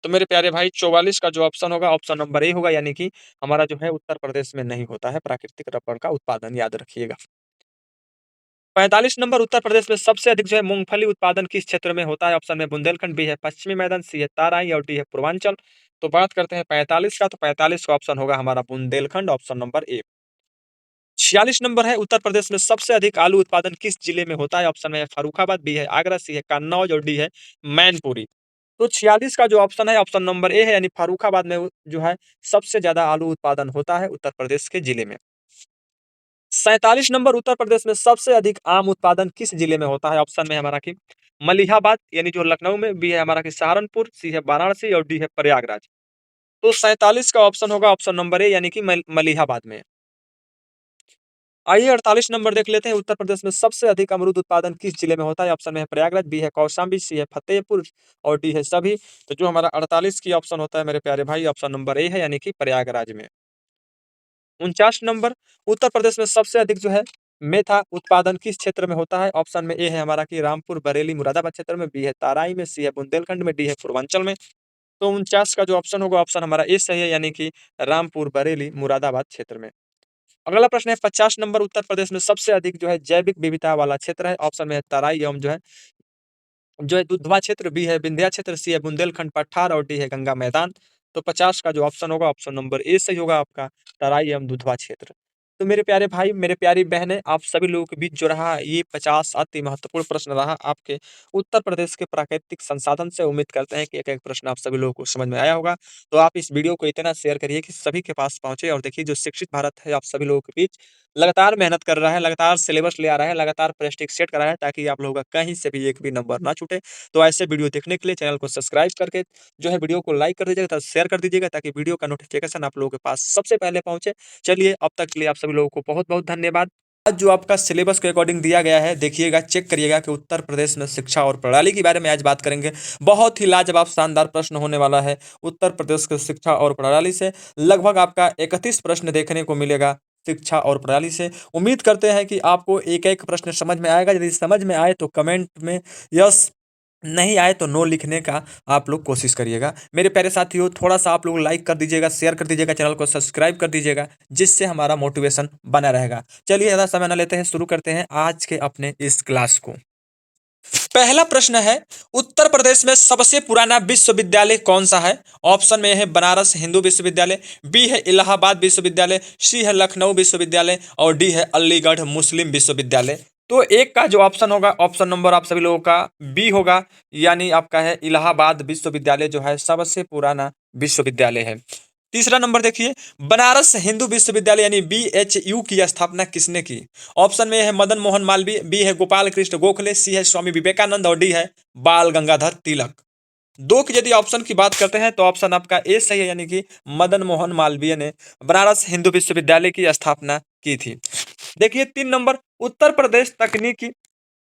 तो मेरे प्यारे भाई 44 का जो ऑप्शन होगा, ऑप्शन नंबर ए होगा, यानी कि हमारा जो है उत्तर प्रदेश में नहीं होता है प्राकृतिक रबर का उत्पादन, याद रखिएगा। 45 नंबर, उत्तर प्रदेश में सबसे अधिक जो है मूंगफली उत्पादन किस क्षेत्र में होता है? ऑप्शन में बुंदेलखंड, बी है पश्चिमी मैदान, सी है ताराई और डी है पूर्वांचल। तो बात करते हैं 45 का, तो 45 का ऑप्शन होगा हमारा बुंदेलखंड, ऑप्शन नंबर ए। 46 नंबर है, उत्तर प्रदेश में सबसे अधिक आलू उत्पादन किस जिले में होता है? ऑप्शन में है फर्रुखाबाद, बी है आगरा, सी है कन्नौज और डी है मैनपुरी। तो 46 का जो ऑप्शन है, ऑप्शन नंबर ए है, यानी फर्रुखाबाद में जो है सबसे ज्यादा आलू उत्पादन होता है उत्तर प्रदेश के जिले में। 47 नंबर, उत्तर प्रदेश में सबसे अधिक आम उत्पादन किस जिले में होता है? ऑप्शन में है हमारा कि मलिहाबाद, यानी जो लखनऊ में, बी है हमारा कि सहारनपुर, सी है वाराणसी और डी है प्रयागराज। तो 47 का ऑप्शन होगा ऑप्शन नंबर ए, यानी कि मलिहाबाद में। आइए 48 नंबर देख लेते हैं, उत्तर प्रदेश में सबसे अधिक अमरूद उत्पादन किस जिले में होता है? ऑप्शन में है प्रयागराज, बी है कौशाम्बी, सी है फतेहपुर और डी है सभी। तो जो हमारा 48 की ऑप्शन होता है मेरे प्यारे भाई, ऑप्शन नंबर ए है, यानी कि प्रयागराज में। 49 नंबर, उत्तर प्रदेश में सबसे अधिक जो है मेथा उत्पादन किस क्षेत्र में होता है? ऑप्शन में ए है हमारा कि रामपुर, बरेली, मुरादाबाद क्षेत्र में, बी है ताराई में, सी है बुंदेलखंड में, डी है पूर्वांचल में। तो 49 का जो ऑप्शन होगा, ऑप्शन हमारा ए सही है, यानी कि रामपुर, बरेली, मुरादाबाद क्षेत्र में। अगला प्रश्न है 50 नंबर, उत्तर प्रदेश में सबसे अधिक जो है जैविक विविधता वाला क्षेत्र है। ऑप्शन में है तराई एवं जो है दुधवा क्षेत्र, बी है विंध्या क्षेत्र, सी है बुंदेलखंड पठार और डी है गंगा मैदान। तो 50 का जो ऑप्शन होगा, ऑप्शन नंबर ए सही होगा आपका, तराई एवं दुधवा क्षेत्र। तो मेरे प्यारे भाई, मेरे प्यारी बहनें, आप सभी लोगों के बीच जो रहा ये 50 अति महत्वपूर्ण प्रश्न रहा आपके उत्तर प्रदेश के प्राकृतिक संसाधन से। उम्मीद करते हैं कि एक एक प्रश्न आप सभी लोगों को समझ में आया होगा। तो आप इस वीडियो को इतना शेयर करिए कि सभी के पास पहुंचे। और देखिए, जो शिक्षित भारत है आप सभी लोगों के बीच लगातार मेहनत कर रहा है, लगातार सिलेबस ले आ रहा है, लगातार प्रैक्टिस सेट कर रहा है, ताकि आप लोगों का कहीं से भी एक भी नंबर ना छूटे। तो ऐसे वीडियो देखने के लिए चैनल को सब्सक्राइब करके जो है वीडियो को लाइक कर दीजिएगा, शेयर कर दीजिएगा, ताकि वीडियो का नोटिफिकेशन आप लोगों के पास सबसे पहले पहुंचे। चलिए, अब तक के लिए आप सभी लोगों को बहुत बहुत धन्यवाद। आज जो आपका सिलेबस के अकॉर्डिंग दिया गया है, देखिएगा, चेक करिएगा कि उत्तर प्रदेश में शिक्षा और प्रणाली के बारे में आज बात करेंगे। बहुत ही लाजवाब शानदार प्रश्न होने वाला है उत्तर प्रदेश के शिक्षा और प्रणाली से। लगभग आपका 31 प्रश्न देखने को मिलेगा शिक्षा और प्रणाली से। उम्मीद करते हैं कि आपको एक एक प्रश्न समझ में आएगा। यदि समझ में आए तो कमेंट में यस, नहीं आए तो नो लिखने का आप लोग कोशिश करिएगा। मेरे प्यारे साथियों, थोड़ा सा आप लोग लाइक कर दीजिएगा, शेयर कर दीजिएगा, चैनल को सब्सक्राइब कर दीजिएगा, जिससे हमारा मोटिवेशन बना रहेगा। चलिए, ज़्यादा समय न लेते हैं, शुरू करते हैं आज के अपने इस क्लास को। पहला प्रश्न है, उत्तर प्रदेश में सबसे पुराना विश्वविद्यालय कौन सा है? ऑप्शन में है बनारस हिंदू विश्वविद्यालय, बी है इलाहाबाद विश्वविद्यालय, सी है लखनऊ विश्वविद्यालय और डी है अलीगढ़ मुस्लिम विश्वविद्यालय। तो एक का जो ऑप्शन होगा, ऑप्शन नंबर आप सभी लोगों का बी होगा, यानी आपका है इलाहाबाद विश्वविद्यालय जो है सबसे पुराना विश्वविद्यालय है। तीसरा नंबर देखिए, बनारस हिंदू विश्वविद्यालय यानी BHU की स्थापना किसने की? ऑप्शन में है मदन मोहन मालवीय, बी है गोपाल कृष्ण गोखले, सी है स्वामी विवेकानंद और डी है बाल गंगाधर तिलक। दो की यदि ऑप्शन की बात करते हैं तो ऑप्शन आपका ए सही है, यानी कि मदन मोहन मालवीय ने बनारस हिंदू विश्वविद्यालय की स्थापना की थी। देखिए 3 नंबर, उत्तर प्रदेश तकनीकी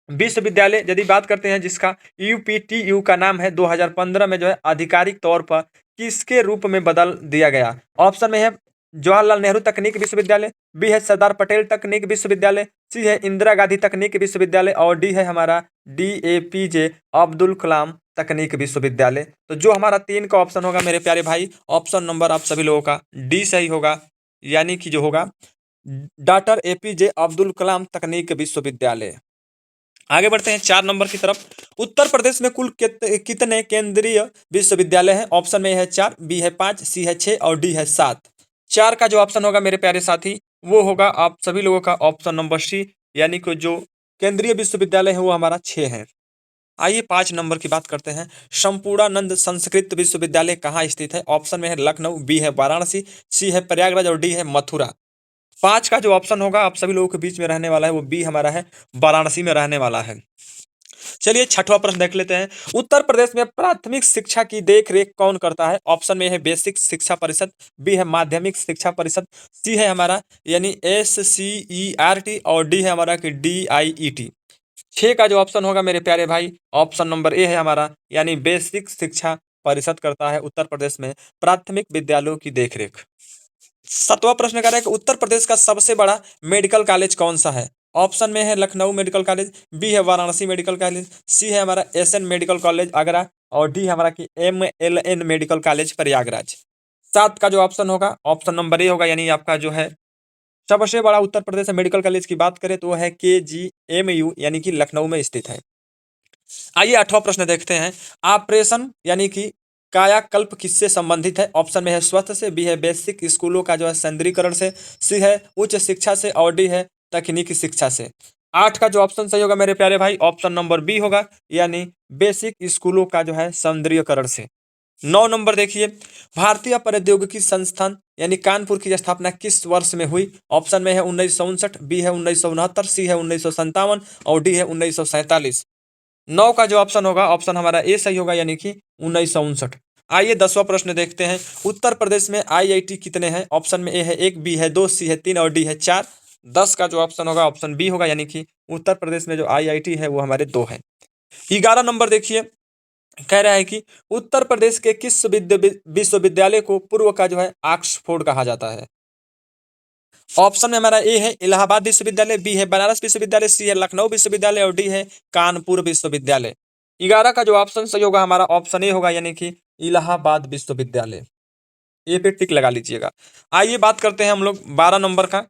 विश्वविद्यालय यदि बात करते हैं, जिसका UPTU का नाम है, 2015 में जो है आधिकारिक तौर पर किसके रूप में बदल दिया गया? ऑप्शन में है जवाहरलाल नेहरू तकनीक विश्वविद्यालय, बी है सरदार पटेल तकनीक विश्वविद्यालय, सी है इंदिरा गांधी तकनीक विश्वविद्यालय और डी है हमारा DAPJ अब्दुल कलाम तकनीक विश्वविद्यालय। तो जो हमारा 3 का ऑप्शन होगा मेरे प्यारे भाई, ऑप्शन नंबर आप सभी लोगों का डी सही होगा, यानी कि जो होगा डॉक्टर APJ अब्दुल कलाम तकनीक विश्वविद्यालय। आगे बढ़ते हैं 4 नंबर की तरफ। उत्तर प्रदेश में कुल कितने केंद्रीय विश्वविद्यालय हैं? ऑप्शन में है 4, बी है 5, सी है 6 और डी है 7। 4 का जो ऑप्शन होगा मेरे प्यारे साथी, वो होगा आप सभी लोगों का ऑप्शन नंबर सी, यानी कि जो केंद्रीय विश्वविद्यालय है वो हमारा 6 है। आइए 5 नंबर की बात करते हैं। संपूर्णानंद संस्कृत विश्वविद्यालय कहाँ स्थित है? ऑप्शन में है लखनऊ, बी है वाराणसी, सी है प्रयागराज और डी है मथुरा। 5 का जो ऑप्शन होगा आप सभी लोगों के बीच में रहने वाला है, वो बी हमारा है, वाराणसी में रहने वाला है। चलिए 6वां प्रश्न देख लेते हैं। उत्तर प्रदेश में प्राथमिक शिक्षा की देख रेख कौन करता है? ऑप्शन में है बेसिक शिक्षा परिषद, बी है माध्यमिक शिक्षा परिषद, सी है हमारा यानी SCERT और डी है हमारा कि DIET। 6 का जो ऑप्शन होगा मेरे प्यारे भाई, ऑप्शन नंबर ए है हमारा, यानी बेसिक शिक्षा परिषद करता है उत्तर प्रदेश में प्राथमिक विद्यालयों की देखरेख। 7वां प्रश्न कह रहा है कि उत्तर प्रदेश का सबसे बड़ा मेडिकल कॉलेज कौन सा है? ऑप्शन में है लखनऊ मेडिकल कॉलेज, बी है वाराणसी मेडिकल कॉलेज, सी है हमारा SN मेडिकल कॉलेज आगरा और डी है हमारा कि MLN मेडिकल कॉलेज प्रयागराज। 7 का जो ऑप्शन होगा, ऑप्शन नंबर ए होगा, यानी आपका जो है सबसे बड़ा उत्तर प्रदेश में मेडिकल कॉलेज की बात करें तो वो है KGMU यानी कि लखनऊ में स्थित है। आइए 8वां प्रश्न देखते हैं। ऑपरेशन यानी कि कायाकल्प किससे संबंधित है? ऑप्शन में है स्वास्थ्य से, बी है बेसिक स्कूलों का जो है संद्रीकरण से, सी है उच्च शिक्षा से और डी है तकनीकी शिक्षा से। 8 का जो ऑप्शन सही होगा मेरे प्यारे भाई, ऑप्शन नंबर बी होगा, यानी बेसिक स्कूलों का जो है सौंदर्यकरण से। 9 नंबर देखिए, भारतीय प्रौद्योगिकी संस्थान यानी कानपुर की स्थापना किस वर्ष में हुई? ऑप्शन में है 1959, बी है 1969, सी है 1957 और डी है 1947। 9 का जो ऑप्शन होगा, ऑप्शन हमारा ए सही होगा, यानी कि 1959। आइए 10वां प्रश्न देखते हैं। उत्तर प्रदेश में IIT कितने हैं? ऑप्शन में ए है 1, बी है 2, सी है 3 और डी है 4। 10 का जो ऑप्शन होगा, ऑप्शन बी होगा, यानी कि उत्तर प्रदेश में जो IIT है वो हमारे 2 हैं। 11 नंबर देखिए, कह रहा है कि उत्तर प्रदेश के किस विश्वविद्यालय को पूर्व का जो है ऑक्सफोर्ड कहा जाता है? ऑप्शन में हमारा ए है इलाहाबाद विश्वविद्यालय, बी है बनारस विश्वविद्यालय, सी है लखनऊ विश्वविद्यालय और डी है कानपुर विश्वविद्यालय। 11 का जो ऑप्शन सही होगा हमारा, ऑप्शन ए होगा, यानी कि इलाहाबाद विश्वविद्यालय। ए पे टिक लगा लीजिएगा। आइए बात करते हैं हम लोग 12 नंबर का।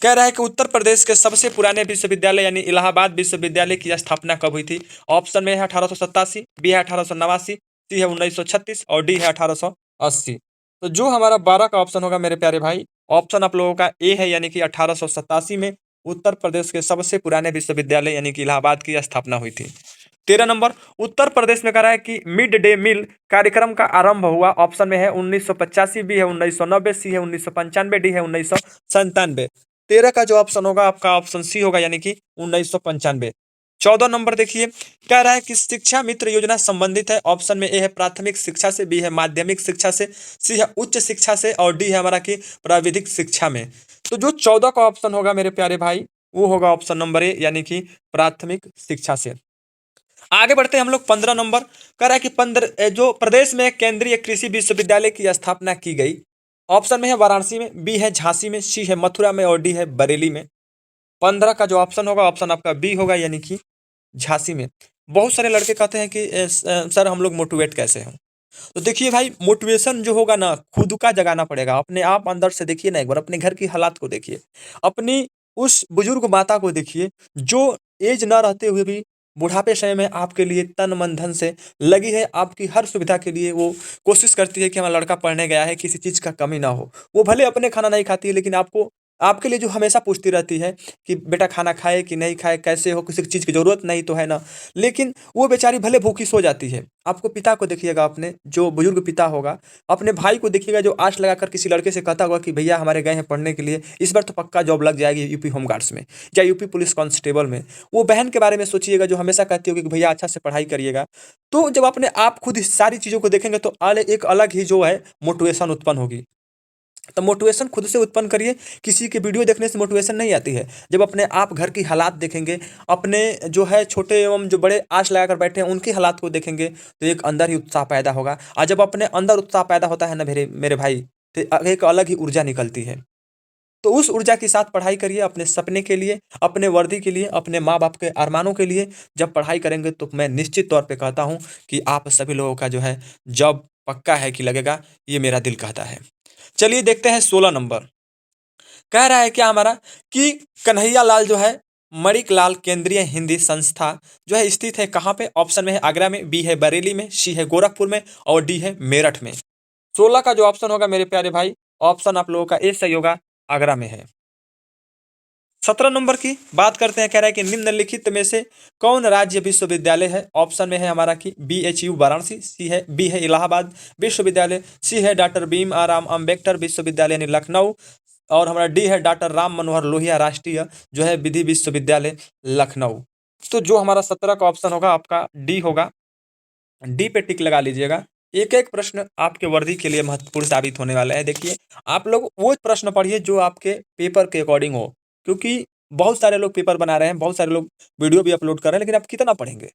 कह रहा है कि उत्तर प्रदेश के सबसे पुराने विश्वविद्यालय यानी इलाहाबाद विश्वविद्यालय की स्थापना कब हुई थी? ऑप्शन में है 1887, बी है 1889, सी है 1936 और डी है 1880। तो जो हमारा 12 का ऑप्शन होगा मेरे प्यारे भाई, ऑप्शन आप लोगों का ए है, यानी कि 1887 में उत्तर प्रदेश के सबसे पुराने विश्वविद्यालय यानी कि इलाहाबाद की स्थापना हुई थी। 13 नंबर, उत्तर प्रदेश में कह रहा है कि मिड डे मील कार्यक्रम का आरंभ हुआ। ऑप्शन में है 1985, बी है 1990, सी है 1995, डी है 1997। 13 का जो ऑप्शन होगा आपका ऑप्शन सी होगा, यानी कि 1995। 14 नंबर देखिए, कह रहा है कि शिक्षा मित्र योजना संबंधित है। ऑप्शन में ए है प्राथमिक शिक्षा से, बी है माध्यमिक शिक्षा से, सी है उच्च शिक्षा से और डी है हमारा की प्राविधिक शिक्षा में। तो जो 14 का ऑप्शन होगा मेरे प्यारे भाई, वो होगा ऑप्शन नंबर ए, यानी कि प्राथमिक शिक्षा से। आगे बढ़ते हैं हम लोग 15 नंबर। कह रहा है कि 15 जो प्रदेश में केंद्रीय कृषि विश्वविद्यालय की स्थापना की गई। ऑप्शन में है वाराणसी में, बी है झांसी में, सी है मथुरा में और डी है बरेली में। 15 का जो ऑप्शन होगा, ऑप्शन आपका बी होगा, यानी कि झांसी में। बहुत सारे लड़के कहते हैं कि सर हम लोग मोटिवेट कैसे हों? तो देखिए भाई, मोटिवेशन जो होगा ना, खुद का जगाना पड़ेगा। अपने आप अंदर से देखिए ना, एक बार अपने घर की हालात को देखिए, अपनी उस बुजुर्ग माता को देखिए जो एज ना रहते हुए भी बुढ़ापे समय में आपके लिए तन मन धन से लगी है, आपकी हर सुविधा के लिए वो कोशिश करती है कि हमारा लड़का पढ़ने गया है, किसी चीज़ का कमी ना हो। वो भले अपने खाना नहीं खाती है, लेकिन आपको आपके लिए जो हमेशा पूछती रहती है कि बेटा खाना खाए कि नहीं खाए, कैसे हो, किसी चीज़ की ज़रूरत नहीं तो है ना। लेकिन वो बेचारी भले भूखी सो जाती है। आपको पिता को देखिएगा, अपने जो बुजुर्ग पिता होगा, अपने भाई को देखिएगा जो आस लगाकर किसी लड़के से कहता होगा कि भैया हमारे गए हैं पढ़ने के लिए, इस बार तो पक्का जॉब लग जाएगी यूपी होमगार्ड्स में या यूपी पुलिस कांस्टेबल में। वो बहन के बारे में सोचिएगा जो हमेशा कहती होगी कि भैया अच्छा से पढ़ाई करिएगा। तो जब अपने आप खुद इस सारी चीज़ों को देखेंगे तो एक अलग ही जो है मोटिवेशन उत्पन्न होगी। तो मोटिवेशन खुद से उत्पन्न करिए, किसी की वीडियो देखने से मोटिवेशन नहीं आती है। जब अपने आप घर की हालात देखेंगे, अपने जो है छोटे एवं जो बड़े आस लगाकर बैठे हैं उनकी हालात को देखेंगे, तो एक अंदर ही उत्साह पैदा होगा। और जब अपने अंदर उत्साह पैदा होता है ना मेरे मेरे भाई, तो एक अलग ही ऊर्जा निकलती है। तो उस ऊर्जा के साथ पढ़ाई करिए, अपने सपने के लिए, अपने वर्दी के लिए, अपने माँ बाप के अरमानों के लिए। जब पढ़ाई करेंगे तो मैं निश्चित तौर पे कहता हूँ कि आप सभी लोगों का जो है जॉब पक्का है कि लगेगा, ये मेरा दिल कहता है। चलिए देखते हैं 16 नंबर। कह रहा है क्या हमारा कि कन्हैया लाल जो है मणिक लाल केंद्रीय हिंदी संस्था जो है स्थित है कहाँ पे? ऑप्शन में है आगरा में, बी है बरेली में, सी है गोरखपुर में और डी है मेरठ में। 16 का जो ऑप्शन होगा मेरे प्यारे भाई, ऑप्शन आप लोगों का ए सही होगा, आगरा में है। 17 नंबर की बात करते हैं। कह रहा है कि निम्नलिखित में से कौन राज्य विश्वविद्यालय है? ऑप्शन में है हमारा कि BHU वाराणसी, सी है बी है इलाहाबाद विश्वविद्यालय, सी है डॉक्टर भीम आराम अम्बेडकर विश्वविद्यालय यानी लखनऊ और हमारा डी है डॉक्टर राम मनोहर लोहिया राष्ट्रीय जो है विधि विश्वविद्यालय लखनऊ। तो जो हमारा 17 का ऑप्शन होगा आपका डी होगा। डी पे टिक लगा लीजिएगा। एक एक प्रश्न आपके वर्दी के लिए महत्वपूर्ण साबित होने वाला है। देखिए, आप लोग वो प्रश्न पढ़िए जो आपके पेपर के अकॉर्डिंग हो, क्योंकि बहुत सारे लोग पेपर बना रहे हैं, बहुत सारे लोग वीडियो भी अपलोड कर रहे हैं, लेकिन आप कितना पढ़ेंगे?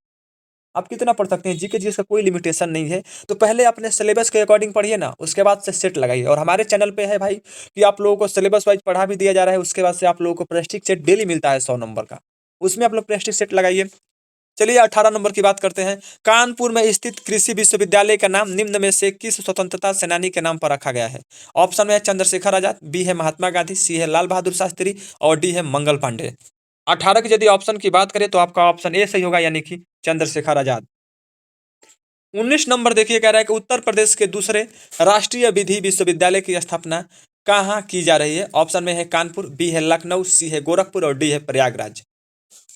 आप कितना पढ़ सकते हैं? जीके जीएस का कोई लिमिटेशन नहीं है। तो पहले अपने सिलेबस के अकॉर्डिंग पढ़िए ना, उसके बाद से सेट लगाइए। और हमारे चैनल पे है भाई कि आप लोगों को सिलेबस वाइज पढ़ा भी दिया जा रहा है, उसके बाद से आप लोगों को प्रेस्टिज सेट डेली मिलता है 100 नंबर का, उसमें आप लोग प्रेस्टिज सेट लगाइए। चलिए 18 नंबर की बात करते हैं। कानपुर में स्थित कृषि विश्वविद्यालय का नाम निम्न में से किस स्वतंत्रता सेनानी के नाम पर रखा गया है? ऑप्शन में है चंद्रशेखर आजाद, बी है महात्मा गांधी, सी है लाल बहादुर शास्त्री और डी है मंगल पांडे। 18 की यदि ऑप्शन की बात करें तो आपका ऑप्शन ए सही होगा, यानी कि चंद्रशेखर आजाद। 19 नंबर देखिए, कह रहा है कि उत्तर प्रदेश के दूसरे राष्ट्रीय विधि विश्वविद्यालय की स्थापना कहाँ की जा रही है? ऑप्शन में है कानपुर, बी है लखनऊ, सी है गोरखपुर और डी है प्रयागराज।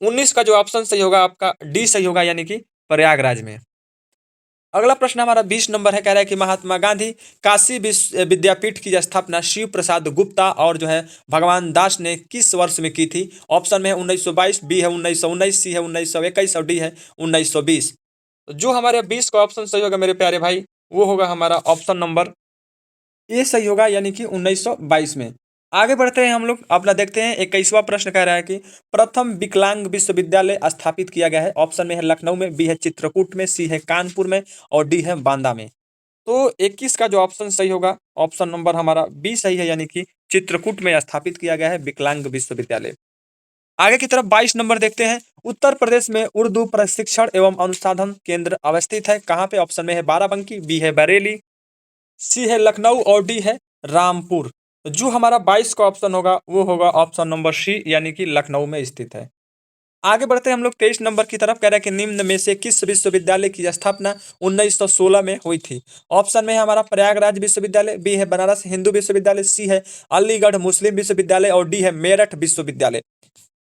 19 का जो ऑप्शन सही होगा आपका डी सही होगा, यानी कि प्रयागराज में। अगला प्रश्न हमारा 20 नंबर है, कह रहा है कि महात्मा गांधी काशी विद्यापीठ की स्थापना शिव प्रसाद गुप्ता और जो है भगवान दास ने किस वर्ष में की थी? ऑप्शन में है 1922, बी है 1919, सी है 1921 और डी है 1920। तो जो हमारे 20 का ऑप्शन सही होगा मेरे प्यारे भाई, वो होगा हमारा ऑप्शन नंबर ए सही होगा, यानी कि 1922 में। आगे बढ़ते हैं हम लोग, अपना देखते हैं 21वां प्रश्न कह रहा है कि प्रथम विकलांग विश्वविद्यालय स्थापित किया गया है। ऑप्शन में है लखनऊ में, बी है चित्रकूट में, सी है कानपुर में और डी है बांदा में। तो 21 का जो ऑप्शन सही होगा, ऑप्शन नंबर हमारा बी सही है, यानी कि चित्रकूट में स्थापित किया गया है विकलांग विश्वविद्यालय। आगे की तरफ 22 नंबर देखते हैं। उत्तर प्रदेश में उर्दू प्रशिक्षण एवं अनुसंधान केंद्र अवस्थित है कहाँ पे? ऑप्शन में है बाराबंकी, बी है बरेली, सी है लखनऊ और डी है रामपुर। तो जो हमारा 22 का ऑप्शन होगा वो होगा ऑप्शन नंबर सी, यानी कि लखनऊ में स्थित है। आगे बढ़ते हैं हम लोग 23 नंबर की तरफ, कह रहा है कि निम्न में से किस विश्वविद्यालय की स्थापना 1916 में हुई थी? ऑप्शन में है हमारा प्रयागराज विश्वविद्यालय, बी है बनारस हिंदू विश्वविद्यालय, सी है अलीगढ़ मुस्लिम विश्वविद्यालय और डी है मेरठ विश्वविद्यालय।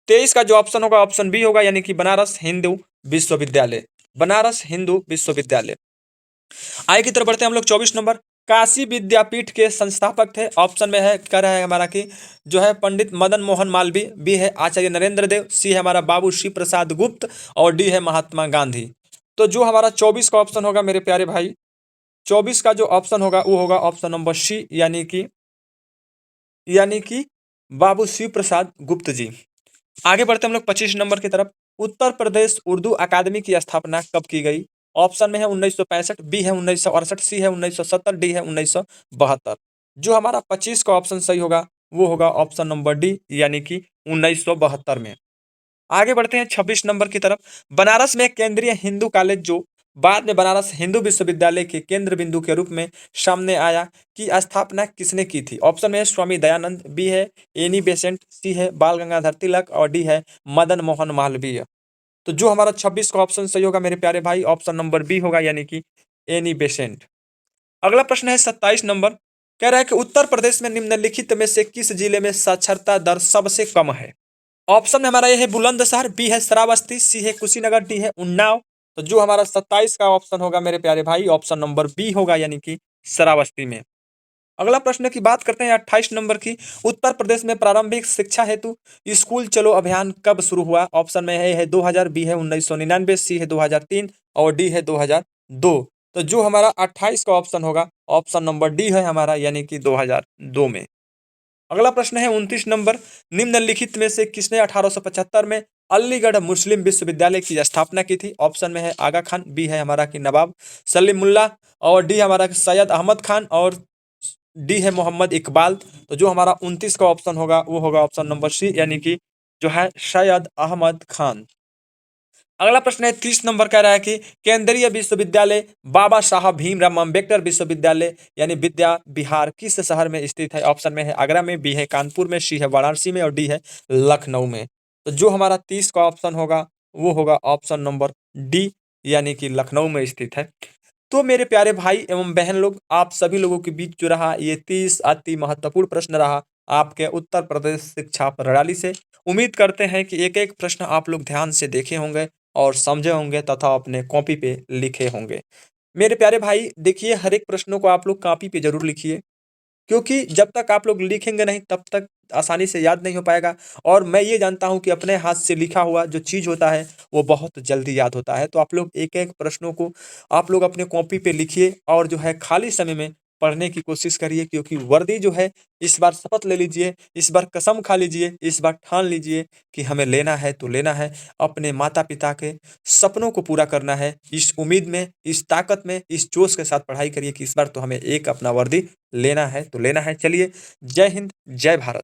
23 का जो ऑप्शन होगा ऑप्शन बी होगा, यानी कि बनारस हिंदू विश्वविद्यालय। बनारस हिंदू विश्वविद्यालय। आगे की तरफ बढ़ते हैं हम लोग 24 नंबर। काशी विद्यापीठ के संस्थापक थे। ऑप्शन में है कह रहा है हमारा कि जो है पंडित मदन मोहन मालवीय, बी है आचार्य नरेंद्र देव, सी है हमारा बाबू श्री प्रसाद गुप्त और डी है महात्मा गांधी। तो जो हमारा 24 का ऑप्शन होगा मेरे प्यारे भाई, 24 का जो ऑप्शन होगा वो होगा ऑप्शन नंबर सी, यानी कि बाबू शिव प्रसाद गुप्त जी। आगे बढ़ते हम लोग 25 नंबर की तरफ। उत्तर प्रदेश उर्दू अकादमी की स्थापना कब की गई? ऑप्शन में है 1965, बी है 1968, सी है 1970, डी है 1972। जो हमारा 25 का ऑप्शन सही होगा वो होगा ऑप्शन नंबर डी, यानी कि 1972 में। आगे बढ़ते हैं 26 नंबर की तरफ। बनारस में केंद्रीय हिंदू कॉलेज जो बाद में बनारस हिंदू विश्वविद्यालय के केंद्र बिंदु के रूप में सामने आया, की स्थापना किसने की थी? ऑप्शन में है स्वामी दयानंद, बी है एनी बेसेंट, सी है बाल गंगाधर तिलक और डी है मदन मोहन मालवीय। तो जो हमारा 26 का ऑप्शन सही होगा मेरे प्यारे भाई, ऑप्शन नंबर बी होगा, यानी कि एनी बेसेंट। अगला प्रश्न है 27 नंबर, कह रहा है कि उत्तर प्रदेश में निम्नलिखित में से किस जिले में साक्षरता दर सबसे कम है? ऑप्शन में हमारा ये है बुलंदशहर, बी है श्रावस्ती, सी है कुशीनगर, डी है उन्नाव। तो जो हमारा 27 का ऑप्शन होगा मेरे प्यारे भाई, ऑप्शन नंबर बी होगा, यानी कि श्रावस्ती में। अगला प्रश्न की बात करते हैं 28 नंबर की। उत्तर प्रदेश में प्रारंभिक शिक्षा हेतु स्कूल चलो अभियान कब शुरू हुआ? ऑप्शन में है 2000, बी है 1999, सी है 2003 और डी है 2002। तो जो हमारा 28 का ऑप्शन होगा ऑप्शन नंबर डी है हमारा, यानी कि 2002 में। अगला प्रश्न है 29 नंबर। निम्नलिखित में से किसने 1875 में अलीगढ़ मुस्लिम विश्वविद्यालय की स्थापना की थी? ऑप्शन में है आगा खान, बी है हमारा कि नवाब सलीमुल्लाह और डी हमारा सैयद अहमद खान और डी है मोहम्मद इकबाल। तो जो हमारा 29 का ऑप्शन होगा वो होगा ऑप्शन नंबर सी, यानी कि जो है सैयद अहमद खान। अगला प्रश्न है 30 नंबर, कह रहा है कि केंद्रीय विश्वविद्यालय बाबा साहब भीमराव अम्बेडकर विश्वविद्यालय यानी विद्या बिहार किस शहर में स्थित है? ऑप्शन में है आगरा में, बी है कानपुर में, सी है वाराणसी में और डी है लखनऊ में। तो जो हमारा 30 का ऑप्शन होगा वो होगा ऑप्शन नंबर डी, यानी कि लखनऊ में स्थित है। तो मेरे प्यारे भाई एवं बहन लोग, आप सभी लोगों के बीच जो रहा ये 30 अति महत्वपूर्ण प्रश्न रहा आपके उत्तर प्रदेश शिक्षा प्रणाली से। उम्मीद करते हैं कि एक एक प्रश्न आप लोग ध्यान से देखे होंगे और समझे होंगे तथा अपने कॉपी पे लिखे होंगे। मेरे प्यारे भाई देखिए, हर एक प्रश्नों को आप लोग कॉपी पे जरूर लिखिए, क्योंकि जब तक आप लोग लिखेंगे नहीं तब तक आसानी से याद नहीं हो पाएगा। और मैं ये जानता हूँ कि अपने हाथ से लिखा हुआ जो चीज़ होता है वो बहुत जल्दी याद होता है। तो आप लोग एक एक प्रश्नों को आप लोग अपने कॉपी पे लिखिए और जो है खाली समय में पढ़ने की कोशिश करिए, क्योंकि वर्दी जो है इस बार शपथ ले लीजिए, इस बार कसम खा लीजिए, इस बार ठान लीजिए कि हमें लेना है तो लेना है। अपने माता पिता के सपनों को पूरा करना है। इस उम्मीद में, इस ताकत में, इस जोश के साथ पढ़ाई करिए कि इस बार तो हमें एक अपना वर्दी लेना है तो लेना है। चलिए, जय हिंद, जय भारत।